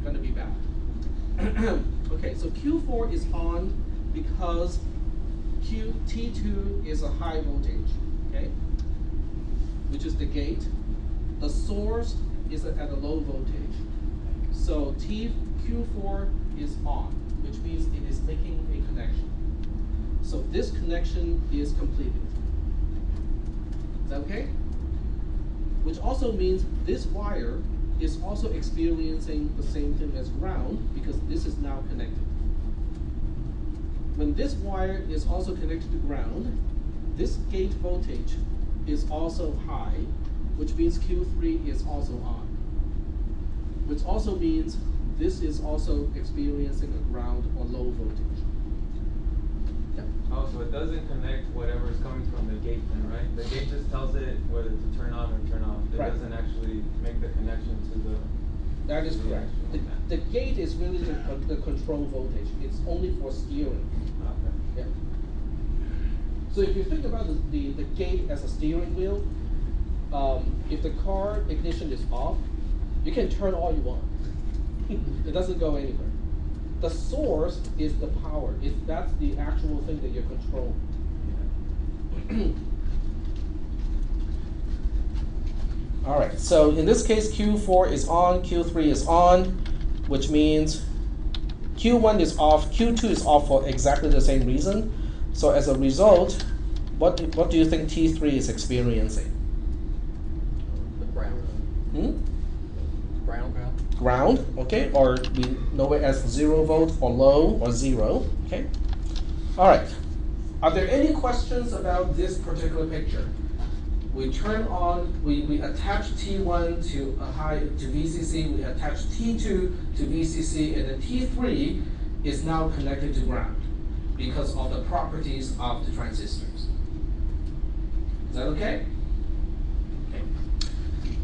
to be bad. Okay, so Q4 is on because T2 is a high voltage, okay, which is the gate. The source is at a low voltage. So Q4 is on, which means it is making a connection. So this connection is completed. Is that okay? Which also means this wire is also experiencing the same thing as ground because this is now connected. When this wire is also connected to ground, this gate voltage is also high, which means Q3 is also on. Which also means this is also experiencing a ground or low voltage. Yep. Oh, so it doesn't connect whatever is coming from the gate then, right? The gate just tells it whether to turn on or turn off. It Right. doesn't actually make the connection to the... That is correct. Yeah. The gate is really the control voltage. It's only for steering. Okay. Yeah. So if you think about the gate as a steering wheel, if the car ignition is off, you can turn all you want. It doesn't go anywhere. The source is the power. That's the actual thing that you're controlling. All right, so in this case, Q4 is on, Q3 is on, which means Q1 is off, Q2 is off for exactly the same reason. So as a result, what do you think T3 is experiencing? The ground. Ground. Ground, okay, or we know it as 0 volt or low or 0, okay? All right, are there any questions about this particular picture? We turn on, we attach T1 to VCC, we attach T2 to VCC, and then T3 is now connected to ground because of the properties of the transistors. Is that okay? Okay.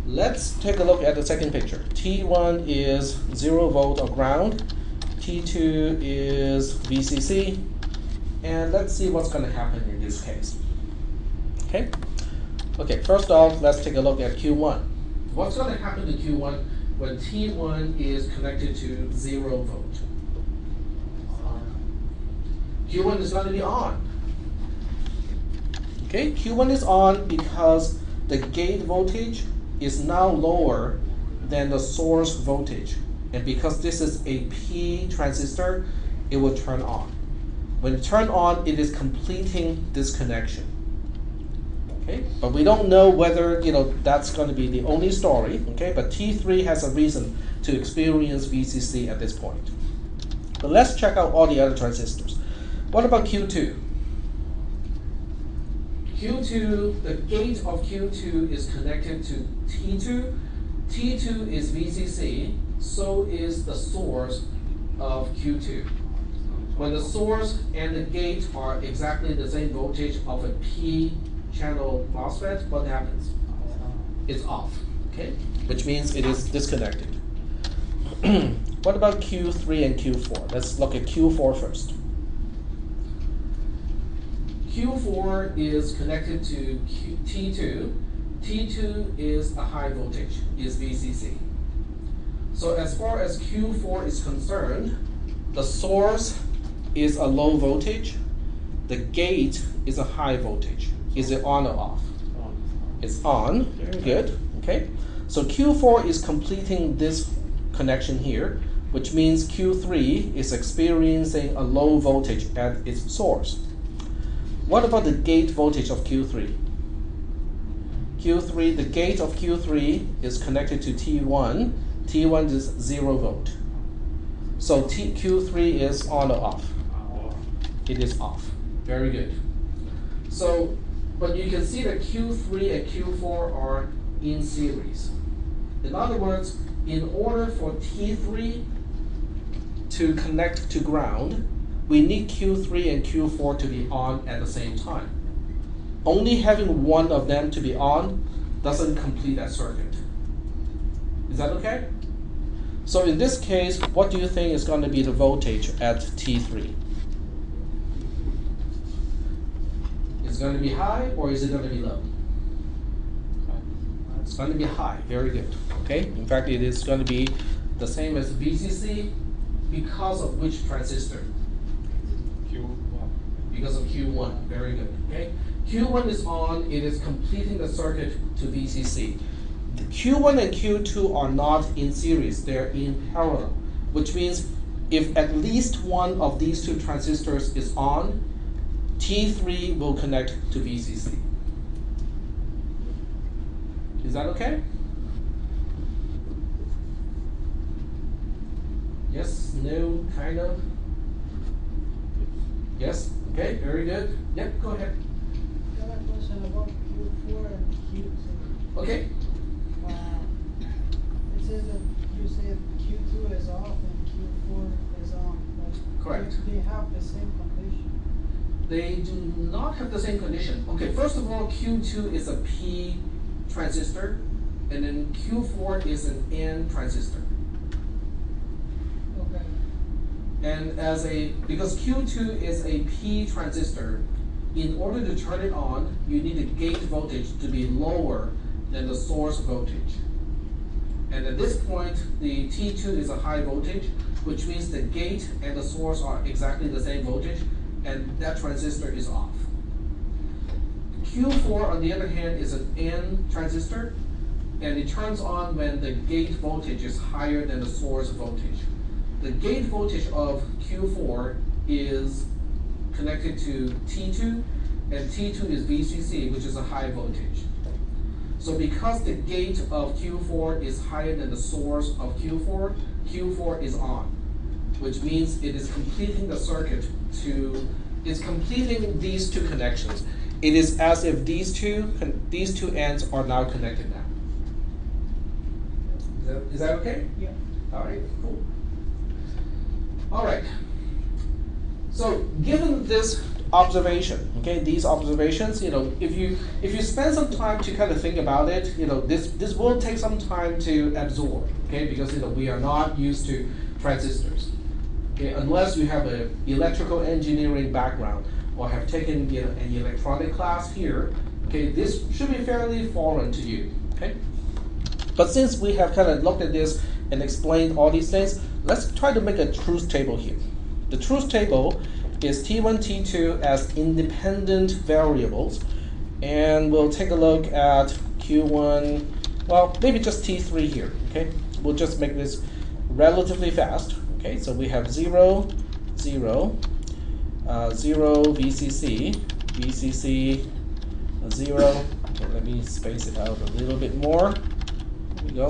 Let's take a look at the second picture. T1 is 0 volt or ground, T2 is VCC, and let's see what's going to happen in this case. Okay? Okay, first off, let's take a look at Q1. What's going to happen to Q1 when T1 is connected to 0 volt? Q1 is going to be on. Okay, Q1 is on because the gate voltage is now lower than the source voltage. And because this is a P transistor, it will turn on. When it turns on, it is completing this connection. Okay, but we don't know whether that's going to be the only story. Okay, but T3 has a reason to experience VCC at this point. But let's check out all the other transistors. What about Q2? Q2, the gate of Q2 is connected to T2. T2 is VCC, so is the source of Q2. When the source and the gate are exactly the same voltage of a P channel MOSFET, what happens? It's off, okay? Which means it is disconnected. What about Q3 and Q4? Let's look at Q4 first. Q4 is connected to T2. T2 is a high voltage, is VCC. So as far as Q4 is concerned, the source is a low voltage, the gate is a high voltage. Is it on or off? It's on. Very good. Okay. So Q4 is completing this connection here, which means Q3 is experiencing a low voltage at its source. What about the gate voltage of Q3? Q3, the gate of Q3 is connected to T1. T1 is 0 volt. So Q3 is on or off? It is off. Very good. So, but you can see that Q3 and Q4 are in series. In other words, in order for T3 to connect to ground, we need Q3 and Q4 to be on at the same time. Only having one of them to be on doesn't complete that circuit. Is that okay? So in this case, what do you think is going to be the voltage at T3? Is it going to be high or is it going to be low? It's going to be high. Very good. Okay. In fact, it is going to be the same as VCC because of which transistor? Q1. Because of Q1. Very good. Okay. Q1 is on. It is completing the circuit to VCC. the Q1 and Q2 are not in series, they're in parallel, which means if at least one of these two transistors is on, T3 will connect to VCC. Is that okay? Yes, no, kind of? Yes, okay, very good. Yep, go ahead. I have a question about Q4 and Q2. Okay. It says that you said Q2 is off and Q4 is on, but Correct. they have the same condition. They do not have the same condition. Okay, first of all, Q2 is a P transistor, and then Q4 is an N transistor. Okay. And because Q2 is a P transistor, in order to turn it on, you need the gate voltage to be lower than the source voltage. And at this point, the T2 is a high voltage, which means the gate and the source are exactly the same voltage, and that transistor is off. Q4, on the other hand, is an N transistor, and it turns on when the gate voltage is higher than the source voltage. The gate voltage of Q4 is connected to T2, and T2 is VCC, which is a high voltage. So because the gate of Q4 is higher than the source of Q4, Q4 is on, which means it is completing the circuit it's completing these two connections. It is as if these two ends are now connected now. Is that okay? Yeah. All right, cool. All right. So given this observation, okay, these observations, if you spend some time to kind of think about it, this will take some time to absorb, okay, because we are not used to transistors, okay, unless you have an electrical engineering background or have taken an electronic class here, okay, this should be fairly foreign to you, okay. But since we have kind of looked at this and explained all these things, let's try to make a truth table here. The truth table is T1, T2 as independent variables, and we'll take a look at Q1, well, maybe just T3 here, okay? We'll just make this relatively fast, okay? So we have 0, 0, 0 VCC, VCC, 0, okay, let me space it out a little bit more, there we go,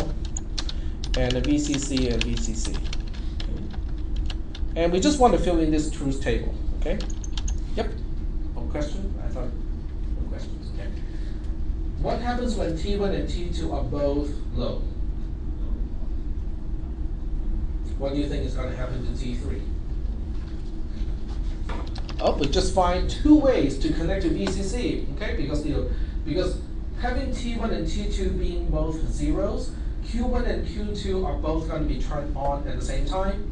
and a VCC and VCC. And we just want to fill in this truth table, okay? Yep. No question? I thought no questions. Okay. What happens when T1 and T2 are both low? What do you think is going to happen to T3? Oh, we just find two ways to connect to VCC, okay? Because having T1 and T2 being both zeros, Q1 and Q2 are both going to be turned on at the same time.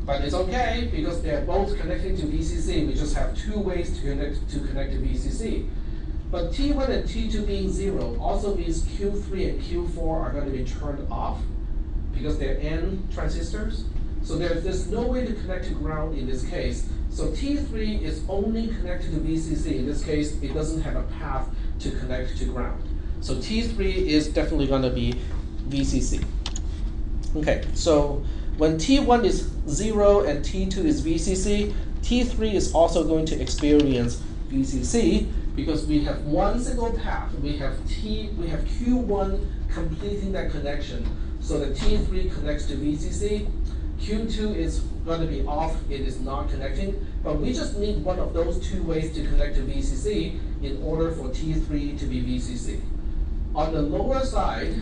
But it's okay because they're both connecting to VCC. We just have two ways to connect to VCC. But T1 and T2 being 0 also means Q3 and Q4 are going to be turned off because they're N transistors. So there's no way to connect to ground in this case. So T3 is only connected to VCC. In this case, it doesn't have a path to connect to ground. So T3 is definitely going to be VCC. Okay, so when T1 is 0 and T2 is VCC, T3 is also going to experience VCC because we have one single path. We have Q1 completing that connection, so that T3 connects to VCC. Q2 is going to be off, it is not connecting, but we just need one of those two ways to connect to VCC in order for T3 to be VCC. On the lower side,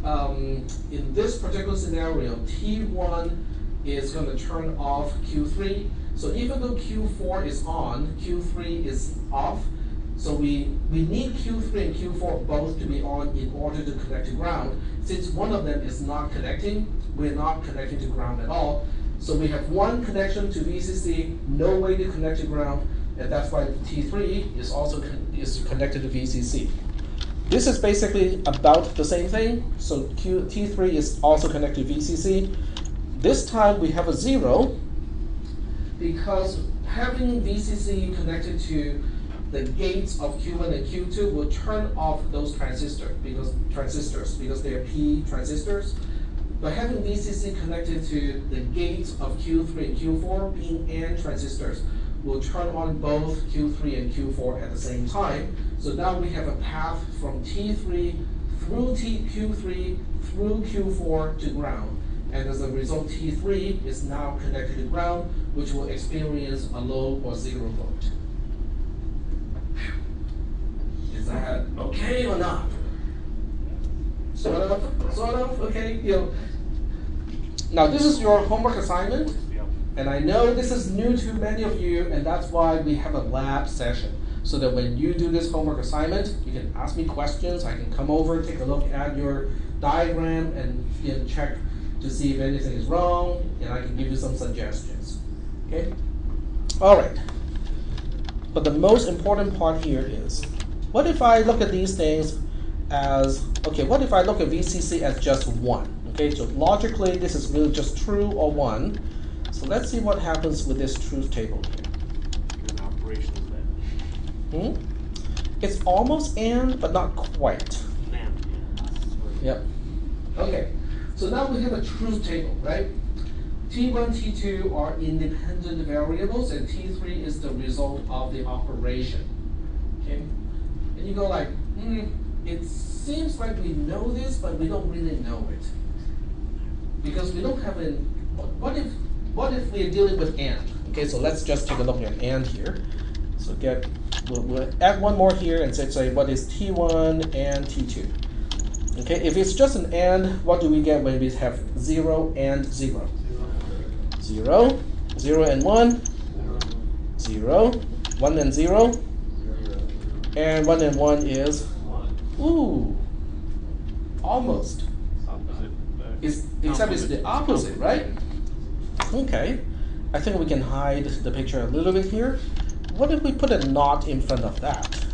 in this particular scenario, T1 is going to turn off Q3. So even though Q4 is on, Q3 is off. So we need Q3 and Q4 both to be on in order to connect to ground. Since one of them is not connecting, we're not connecting to ground at all. So we have one connection to VCC, no way to connect to ground, and that's why T3 is also connected to VCC. This is basically about the same thing. So T3 is also connected to VCC. This time we have a 0 because having VCC connected to the gates of Q1 and Q2 will turn off those transistors because they are P transistors. But having VCC connected to the gates of Q3 and Q4 being N transistors will turn on both Q3 and Q4 at the same time. So now we have a path from T3 through Q3 through Q4 to ground. And as a result, T3 is now connected to ground, which will experience a low or zero volt. Is that okay or not? Sort of, okay. Now this is your homework assignment, and I know this is new to many of you, and that's why we have a lab session. So that when you do this homework assignment, you can ask me questions, I can come over, take a look at your diagram, and check to see if anything is wrong, and I can give you some suggestions. Okay? All right. But the most important part here is, what if I look at these things as, okay, what if I look at VCC as just 1? Okay, so logically, this is really just true or 1. So let's see what happens with this truth table here. An operation is that. It's almost AND, but not quite. NAND. Yep. Okay, so now we have a truth table, right? T1, T2 are independent variables, and T3 is the result of the operation. Okay? And you go like, it seems like we know this, but we don't really know it. Because we don't have what if we're dealing with AND? Okay, so let's just take a look at AND here. So we'll add one more here and say what is T1 and T2. Okay, if it's just an AND, what do we get when we have 0 and 0? 0, 0 and 1, 0, 1 and 0, and 1 and 1 is, ooh, almost. Except it's the opposite, right? Okay, I think we can hide the picture a little bit here. What if we put a not in front of that?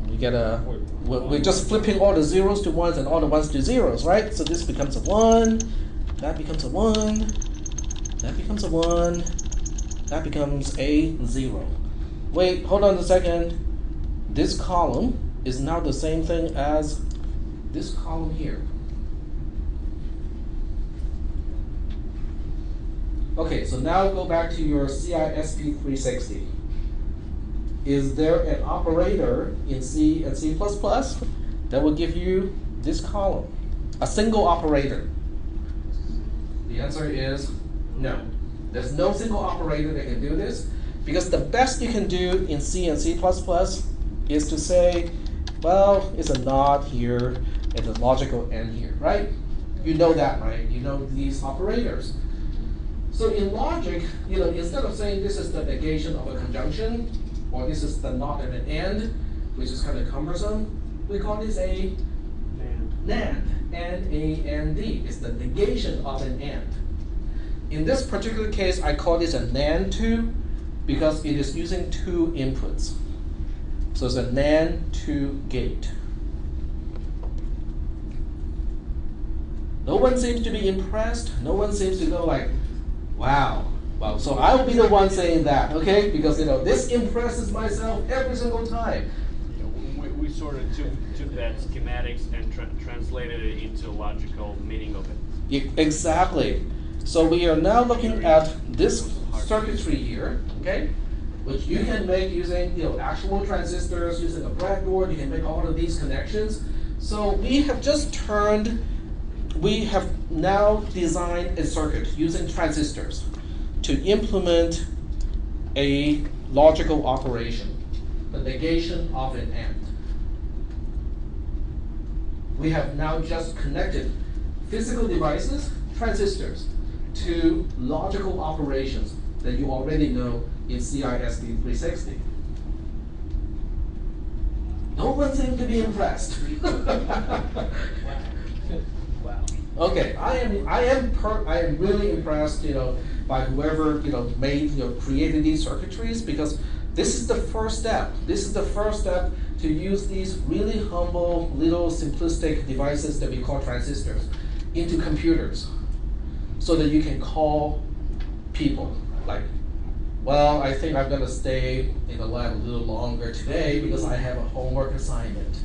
We get we're just flipping all the zeros to ones and all the ones to zeros, right? So this becomes a 1, that becomes a 1, that becomes a 1, that becomes a 0. Wait, hold on a second. This column is now the same thing as this column here. Okay, so now go back to your cisp310. Is there an operator in C and C++ that will give you this column? A single operator? The answer is no. There's no single operator that can do this, because the best you can do in C and C++ is to say, well, it's a not here and a logical AND here, right? You know that, right? You know these operators. So in logic, instead of saying this is the negation of a conjunction, or this is the not of an AND, which is kind of cumbersome, we call this a NAND. N-A-N-D. It's the negation of an AND. In this particular case, I call this a NAND 2 because it is using 2 inputs. So it's a NAND 2 gate. No one seems to be impressed. No one seems to go like, wow. Well, so I will be the one saying that, okay? Because this impresses myself every single time. We sort of took that schematics and translated it into logical meaning of it. Exactly. So we are now looking at this circuitry here, okay? Which you can make using actual transistors, using a breadboard. You can make all of these connections. So we have now designed a circuit using transistors to implement a logical operation, the negation of an AND. We have now just connected physical devices, transistors, to logical operations that you already know in cisp310. No one seems to be impressed. Wow. Okay, I am really impressed, by whoever created these circuitries, because this is the first step. This is the first step to use these really humble, little simplistic devices that we call transistors into computers, so that you can call people like Well, I think I'm gonna stay in the lab a little longer today because I have a homework assignment.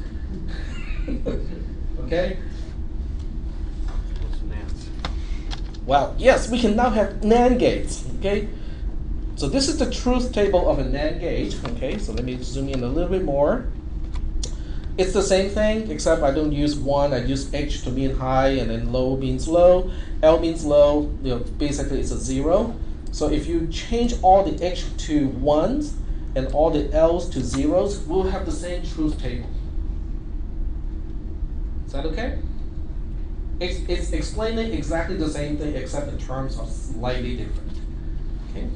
Okay? What's NAND? Well, yes, we can now have NAND gates, okay? So this is the truth table of a NAND gate, okay? So let me zoom in a little bit more. It's the same thing, except I don't use 1, I use H to mean high, and then low means low. L means low, basically it's a 0. So if you change all the H to 1s and all the L's to 0s, we'll have the same truth table. Is that okay? It's explaining exactly the same thing, except the terms are slightly different. Okay.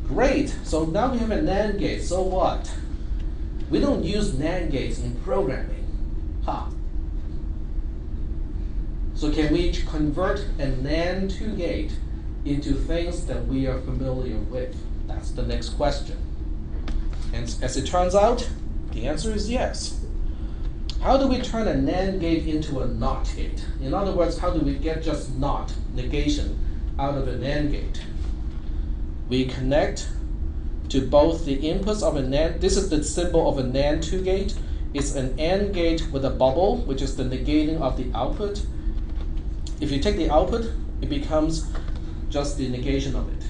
Great. So now we have a NAND gate. So what? We don't use NAND gates in programming. So can we convert a NAND 2 gate into things that we are familiar with? That's the next question. And as it turns out, the answer is yes. How do we turn a NAND gate into a NOT gate? In other words, how do we get just NOT, negation, out of a NAND gate? We connect to both the inputs of a NAND. This is the symbol of a NAND 2 gate. It's an AND gate with a bubble, which is the negating of the output. If you take the output, it becomes just the negation of it.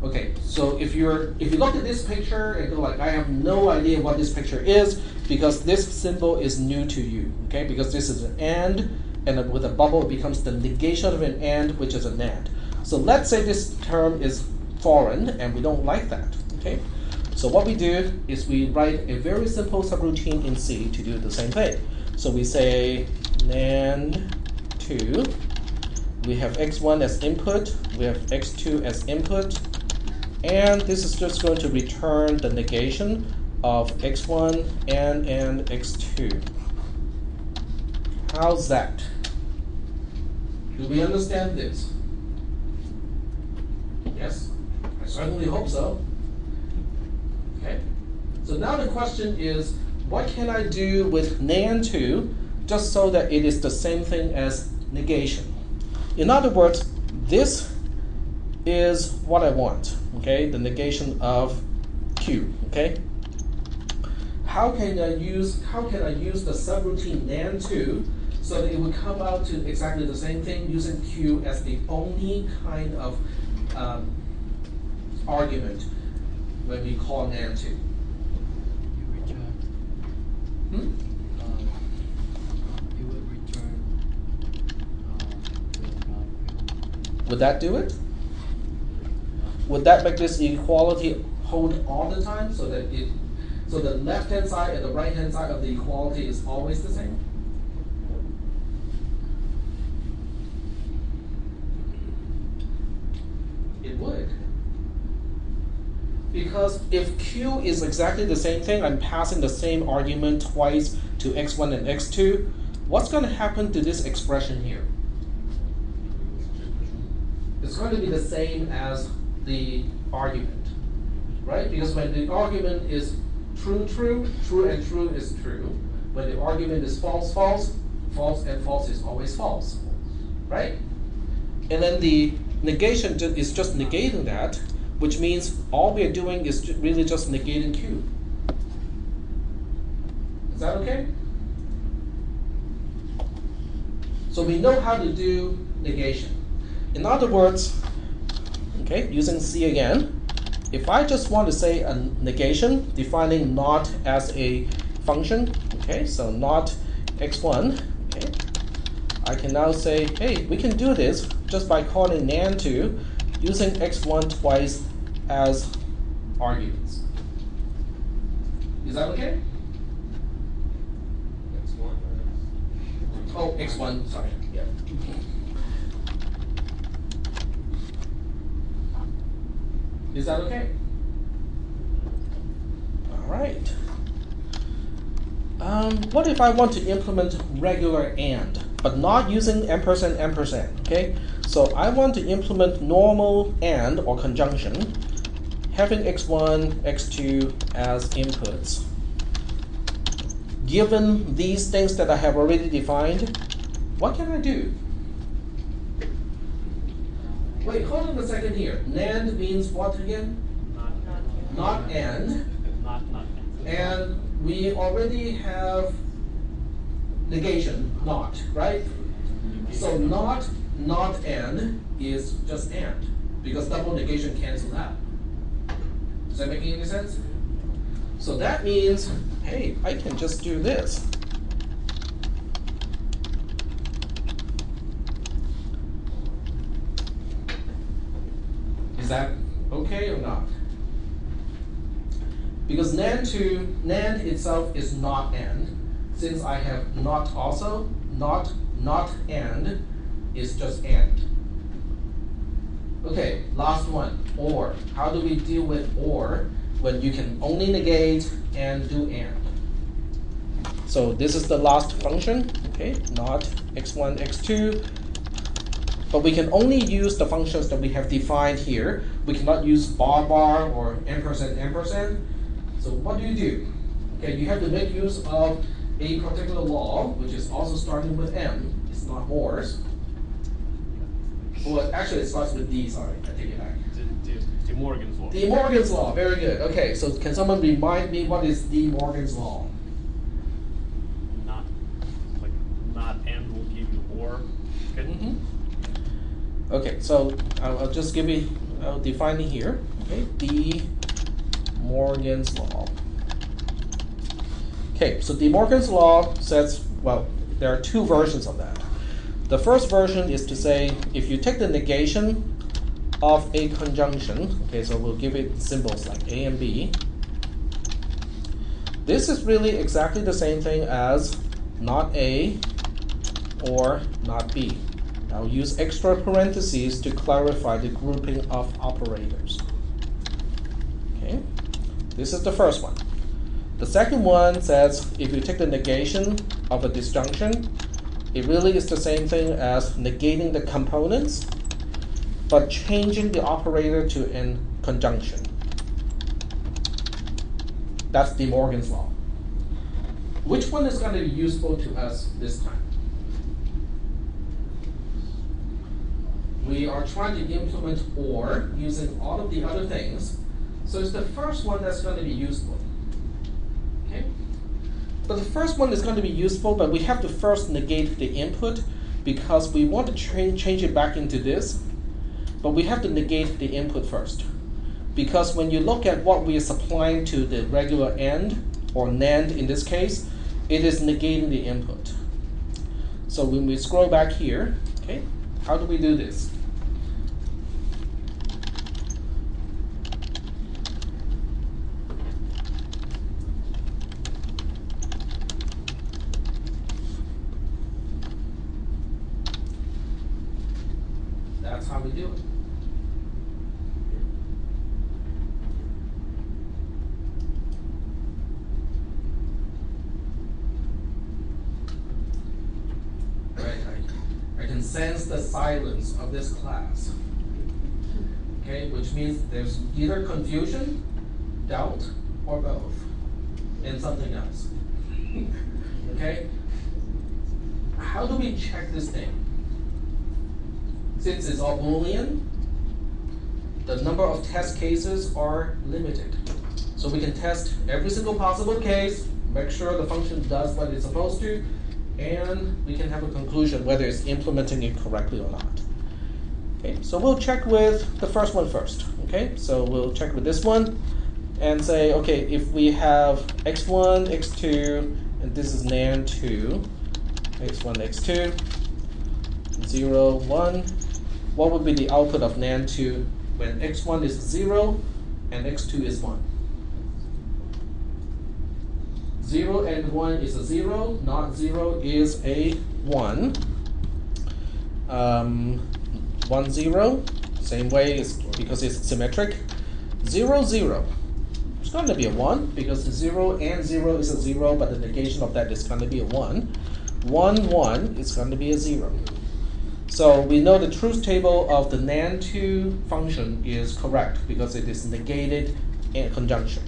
Okay, so if you look at this picture and go like, I have no idea what this picture is because this symbol is new to you, okay? Because this is an AND, and with a bubble it becomes the negation of an AND, which is a NAND. So let's say this term is foreign and we don't like that, okay? So what we do is we write a very simple subroutine in C to do the same thing. So we say NAND 2, we have x1 as input, we have x2 as input, and this is just going to return the negation of x1 and x2. How's that? Do we understand this? Yes? I certainly hope so. Okay. So now the question is, what can I do with NAND 2 just so that it is the same thing as negation? In other words, this is what I want, okay? The negation of Q, okay? How can I use the subroutine NAND 2 so that it would come out to exactly the same thing using Q as the only kind of argument when we call NAND 2? You would return Would that do it? Would that make this equality hold all the time so that so the left-hand side and the right-hand side of the equality is always the same? It would. Because if Q is exactly the same thing, I'm passing the same argument twice to x1 and x2, what's going to happen to this expression here? It's going to be the same as the argument, right? Because when the argument is true, true, true and true is true. When the argument is false, false, false and false is always false, right? And then the negation is just negating that, which means all we are doing is really just negating Q. Is that okay? So we know how to do negation. In other words, okay, using C again, if I just want to say a negation, defining not as a function, okay, so not x1, okay, I can now say, hey, we can do this just by calling NAND2 using x1 twice as arguments. Is that okay? X1 or Oh, x1, sorry, yeah. Is that okay? All right. What if I want to implement regular AND, but not using ampersand, ampersand, okay? So I want to implement normal AND or conjunction, having x1, x2 as inputs. Given these things that I have already defined, what can I do? Wait, hold on a second here. NAND means what again? Not AND. Not. And we already have negation, not, right? So not AND is just AND, because double negation cancels out. Is that making any sense? So that means, hey, I can just do this. Is that okay or not? Because NAND itself is not AND. Since I have not also, not AND is just AND. Okay, last one, OR. How do we deal with OR when you can only negate and do AND? So this is the last function, okay, not x1, x2. But we can only use the functions that we have defined here. We cannot use bar or ampersand. So what do? Okay, you have to make use of a particular law, which is also starting with M. It's not Moore's. Well, actually, it starts with D. Sorry, I take it back. De Morgan's law. De Morgan's law. Very good. Okay, so can someone remind me what is De Morgan's law? Not and will give you or. Okay. Okay, so I'll just I'll define it here. Okay, De Morgan's law. Okay, so De Morgan's law says, well, there are two versions of that. The first version is to say, if you take the negation of a conjunction, okay, so we'll give it symbols like A and B. This is really exactly the same thing as not A or not B. I'll use extra parentheses to clarify the grouping of operators. Okay, this is the first one. The second one says if you take the negation of a disjunction, it really is the same thing as negating the components, but changing the operator to a conjunction. That's De Morgan's law. Which one is going to be useful to us this time? We are trying to implement OR using all of the other things. So it's the first one that's going to be useful. Okay? But the first one is going to be useful, but we have to first negate the input because we want to change it back into this. But we have to negate the input first. Because when you look at what we are supplying to the regular AND, or NAND in this case, it is negating the input. So when we scroll back here, okay, how do we do this? That's how we do it. I can sense the silence of this class. Okay, which means there's either confusion, doubt, or both, and something else. Okay? How do we check this thing? Since it's all Boolean, the number of test cases are limited. So we can test every single possible case, make sure the function does what it's supposed to, and we can have a conclusion whether it's implementing it correctly or not. Okay, so we'll check with the first one first. Okay, so we'll check with this one and say, okay, if we have x1, x2, and this is NAND 2, x1, x2, 0, 1, what would be the output of NAND 2 when x1 is 0 and x2 is 1? 0 and 1 is a 0, not 0 is a 1. 1, 0, same way is because it's symmetric. 0, 0, it's going to be a 1 because 0 and 0 is a 0, but the negation of that is going to be a 1. 1, 1 is going to be a 0. So we know the truth table of the NAND2 function is correct because it is negated in conjunction.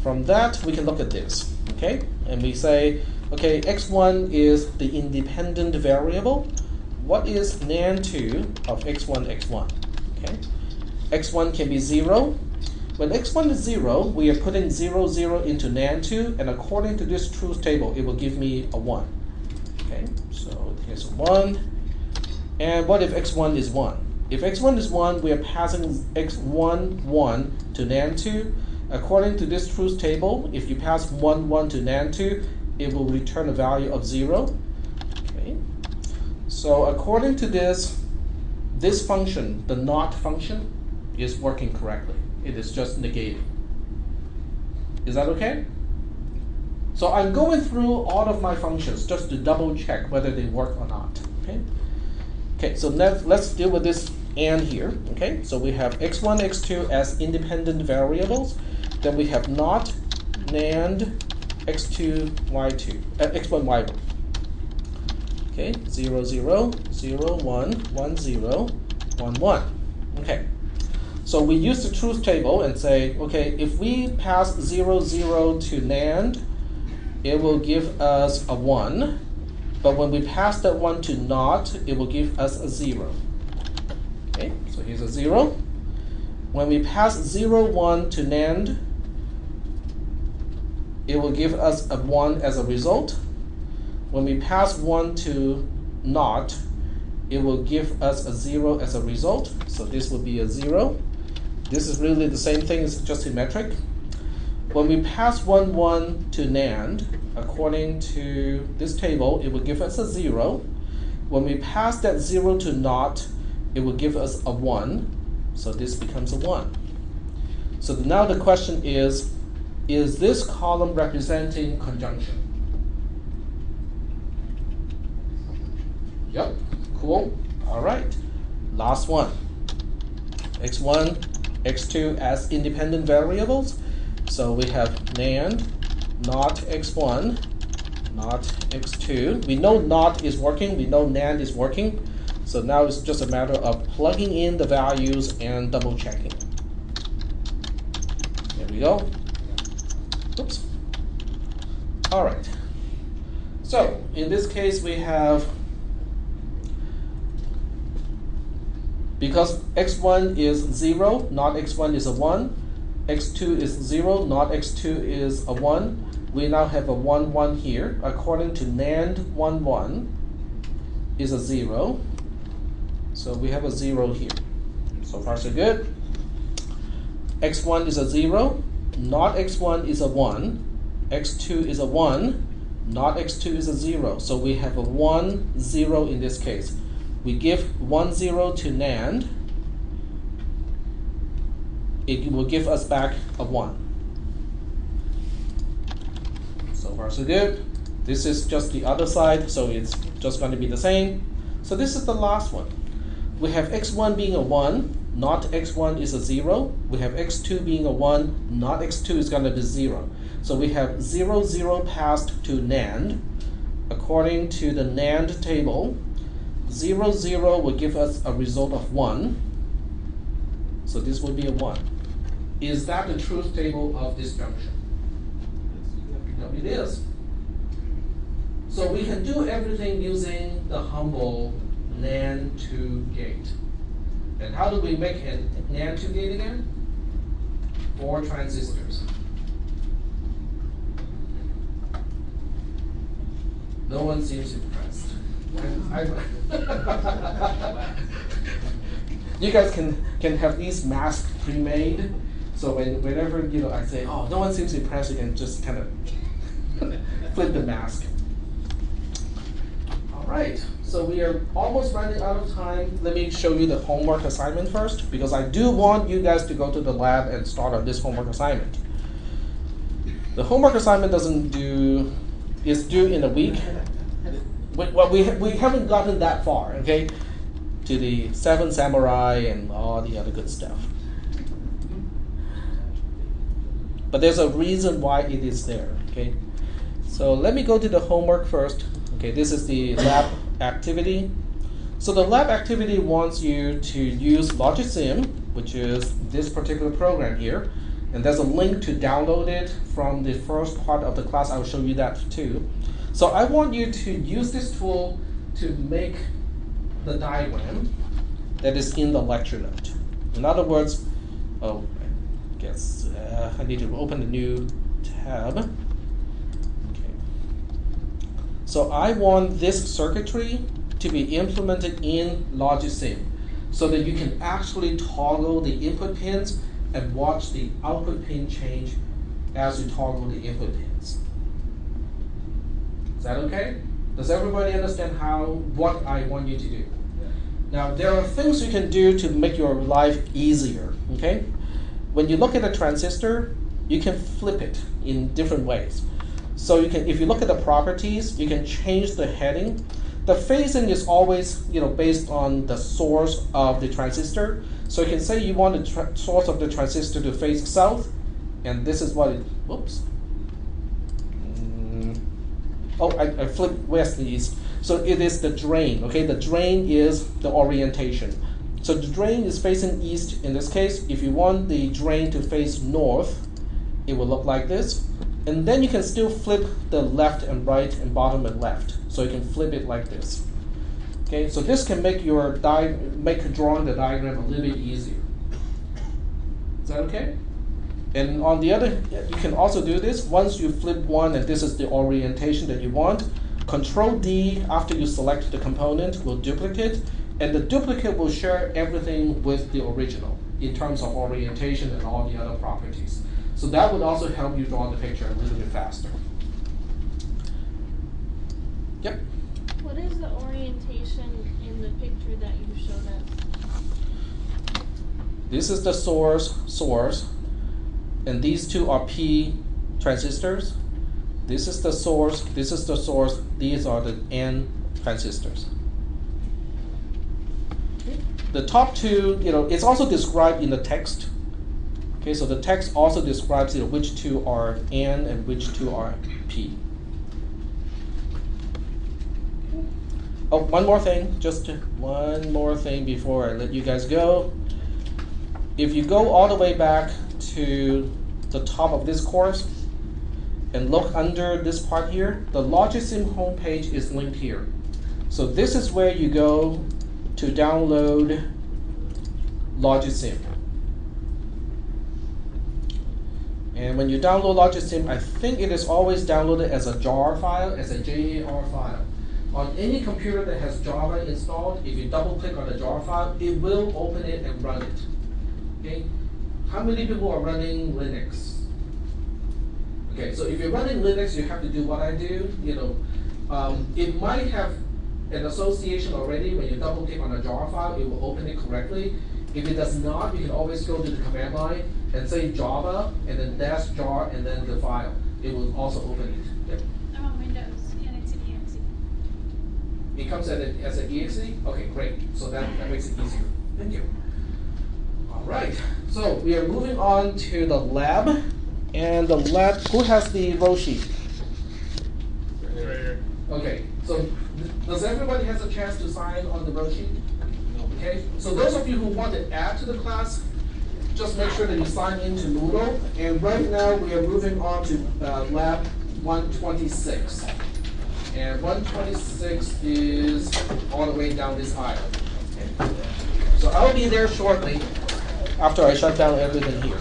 From that, we can look at this, okay? And we say, okay, x1 is the independent variable. what is NAND2 of x1, x1? Okay, x1 can be 0. When x1 is 0, we are putting 0, 0 into NAND2, and according to this truth table, it will give me a 1. Okay, so here's a 1. And what if x1 is 1? If x1 is 1, we are passing x1, 1 to NAND2. According to this truth table, if you pass 1, 1 to NAND2, it will return a value of 0. Okay. So according to this function, the NOT function, is working correctly. It is just negating. Is that okay? So I'm going through all of my functions just to double check whether they work or not. Okay. Okay, so let's deal with this and here. Okay, so we have x1, x2 as independent variables. Then we have not NAND x2, y2, x1, y1. Okay, 0, 0, 0, 1, 1, 0, 1, 1. Okay, so we use the truth table and say, okay, if we pass 0, 0 to NAND, it will give us a 1. But when we pass that 1 to NOT, it will give us a 0. Okay, so here's a 0. When we pass 0, 1 to NAND, it will give us a 1 as a result. When we pass 1 to NOT, it will give us a 0 as a result. So this will be a 0. This is really the same thing, it's just symmetric. When we pass 1, 1 to NAND, according to this table, it will give us a 0. When we pass that 0 to NOT, it will give us a 1. So this becomes a 1. So now the question is this column representing conjunction? Yep, cool. All right, last one. x1, x2 as independent variables. So we have NAND, not x1, not x2. We know NOT is working, we know NAND is working. So now it's just a matter of plugging in the values and double checking. There we go. Oops. All right. So in this case, we have, because x1 is 0, not x1 is a 1. x2 is 0, not x2 is a 1. We now have a 1, 1 here. According to NAND, 1, 1 is a 0. So we have a 0 here. So far, so good. x1 is a 0, not x1 is a 1. x2 is a 1, not x2 is a 0. So we have a 1, 0 in this case. We give 1, 0 to NAND. It will give us back a 1. So far, so good. This is just the other side, so it's just going to be the same. So this is the last one. We have x1 being a 1, not x1 is a 0. We have x2 being a 1, not x2 is going to be 0. So we have 0, 0 passed to NAND. According to the NAND table, 0, 0 will give us a result of 1. So this would be a 1. Is that the truth table of this junction? No, it is. So we can do everything using the humble NAND 2 gate. And how do we make a NAND 2 gate again? 4 transistors. No one seems impressed. You guys can have these masks pre-made. So whenever I say, oh, no one seems impressed, you can just kind of flip the mask. All right, so we are almost running out of time. Let me show you the homework assignment first, because I do want you guys to go to the lab and start on this homework assignment. The homework assignment is due in a week. Well, we haven't gotten that far, okay, to the 7 Samurai and all the other good stuff. But there's a reason why it is there, okay? So let me go to the homework first. Okay, this is the lab activity. So the lab activity wants you to use LogicSim, which is this particular program here. And there's a link to download it from the first part of the class. I'll show you that too. So I want you to use this tool to make the diagram that is in the lecture note. In other words, I guess I need to open a new tab. Okay. So I want this circuitry to be implemented in LogicSim so that you can actually toggle the input pins and watch the output pin change as you toggle the input pins. Is that okay? Does everybody understand what I want you to do? Now, there are things you can do to make your life easier, okay? When you look at a transistor, you can flip it in different ways. So you can, if you look at the properties, you can change the heading. The phasing is always, based on the source of the transistor. So you can say you want the source of the transistor to face south, and this is what it, whoops. I flipped west and east. So it is the drain, okay? The drain is the orientation. So the drain is facing east in this case. If you want the drain to face north, it will look like this. And then you can still flip the left and right and bottom and left. So you can flip it like this. Okay, so this can make your drawing the diagram a little bit easier. Is that okay? And on the other, you can also do this. Once you flip one and this is the orientation that you want, Control D after you select the component will duplicate, and the duplicate will share everything with the original in terms of orientation and all the other properties. So that would also help you draw the picture a little bit faster. Yep. What is the orientation in the picture that you showed us? This is the source, and these two are P transistors. This is the source, these are the N transistors. Okay. The top two, it's also described in the text. Okay, so the text also describes which two are N and which two are P. Oh, one more thing before I let you guys go. If you go all the way back to the top of this course and look under this part here, the LogicSim homepage is linked here. So this is where you go to download LogicSim. And when you download LogicSim, I think it is always downloaded as a jar file, as a JAR file. On any computer that has Java installed, if you double click on the jar file, it will open it and run it. Okay? How many people are running Linux? Okay, so if you're running Linux, you have to do what I do. It might have an association already. When you double click on a jar file, it will open it correctly. If it does not, you can always go to the command line and say Java, and then dash jar, and then the file. It will also open it. Yep. I'm on Windows, and it's an exe. It comes as an exe? Okay, great. So that makes it easier. Thank you. All right, so we are moving on to the lab. And the lab, who has the row sheet? Right here. Okay, so does everybody has a chance to sign on the row sheet? Okay, so those of you who want to add to the class, just make sure that you sign into Moodle. And right now we are moving on to lab 126. And 126 is all the way down this aisle. Okay. So I'll be there shortly after I shut down everything here.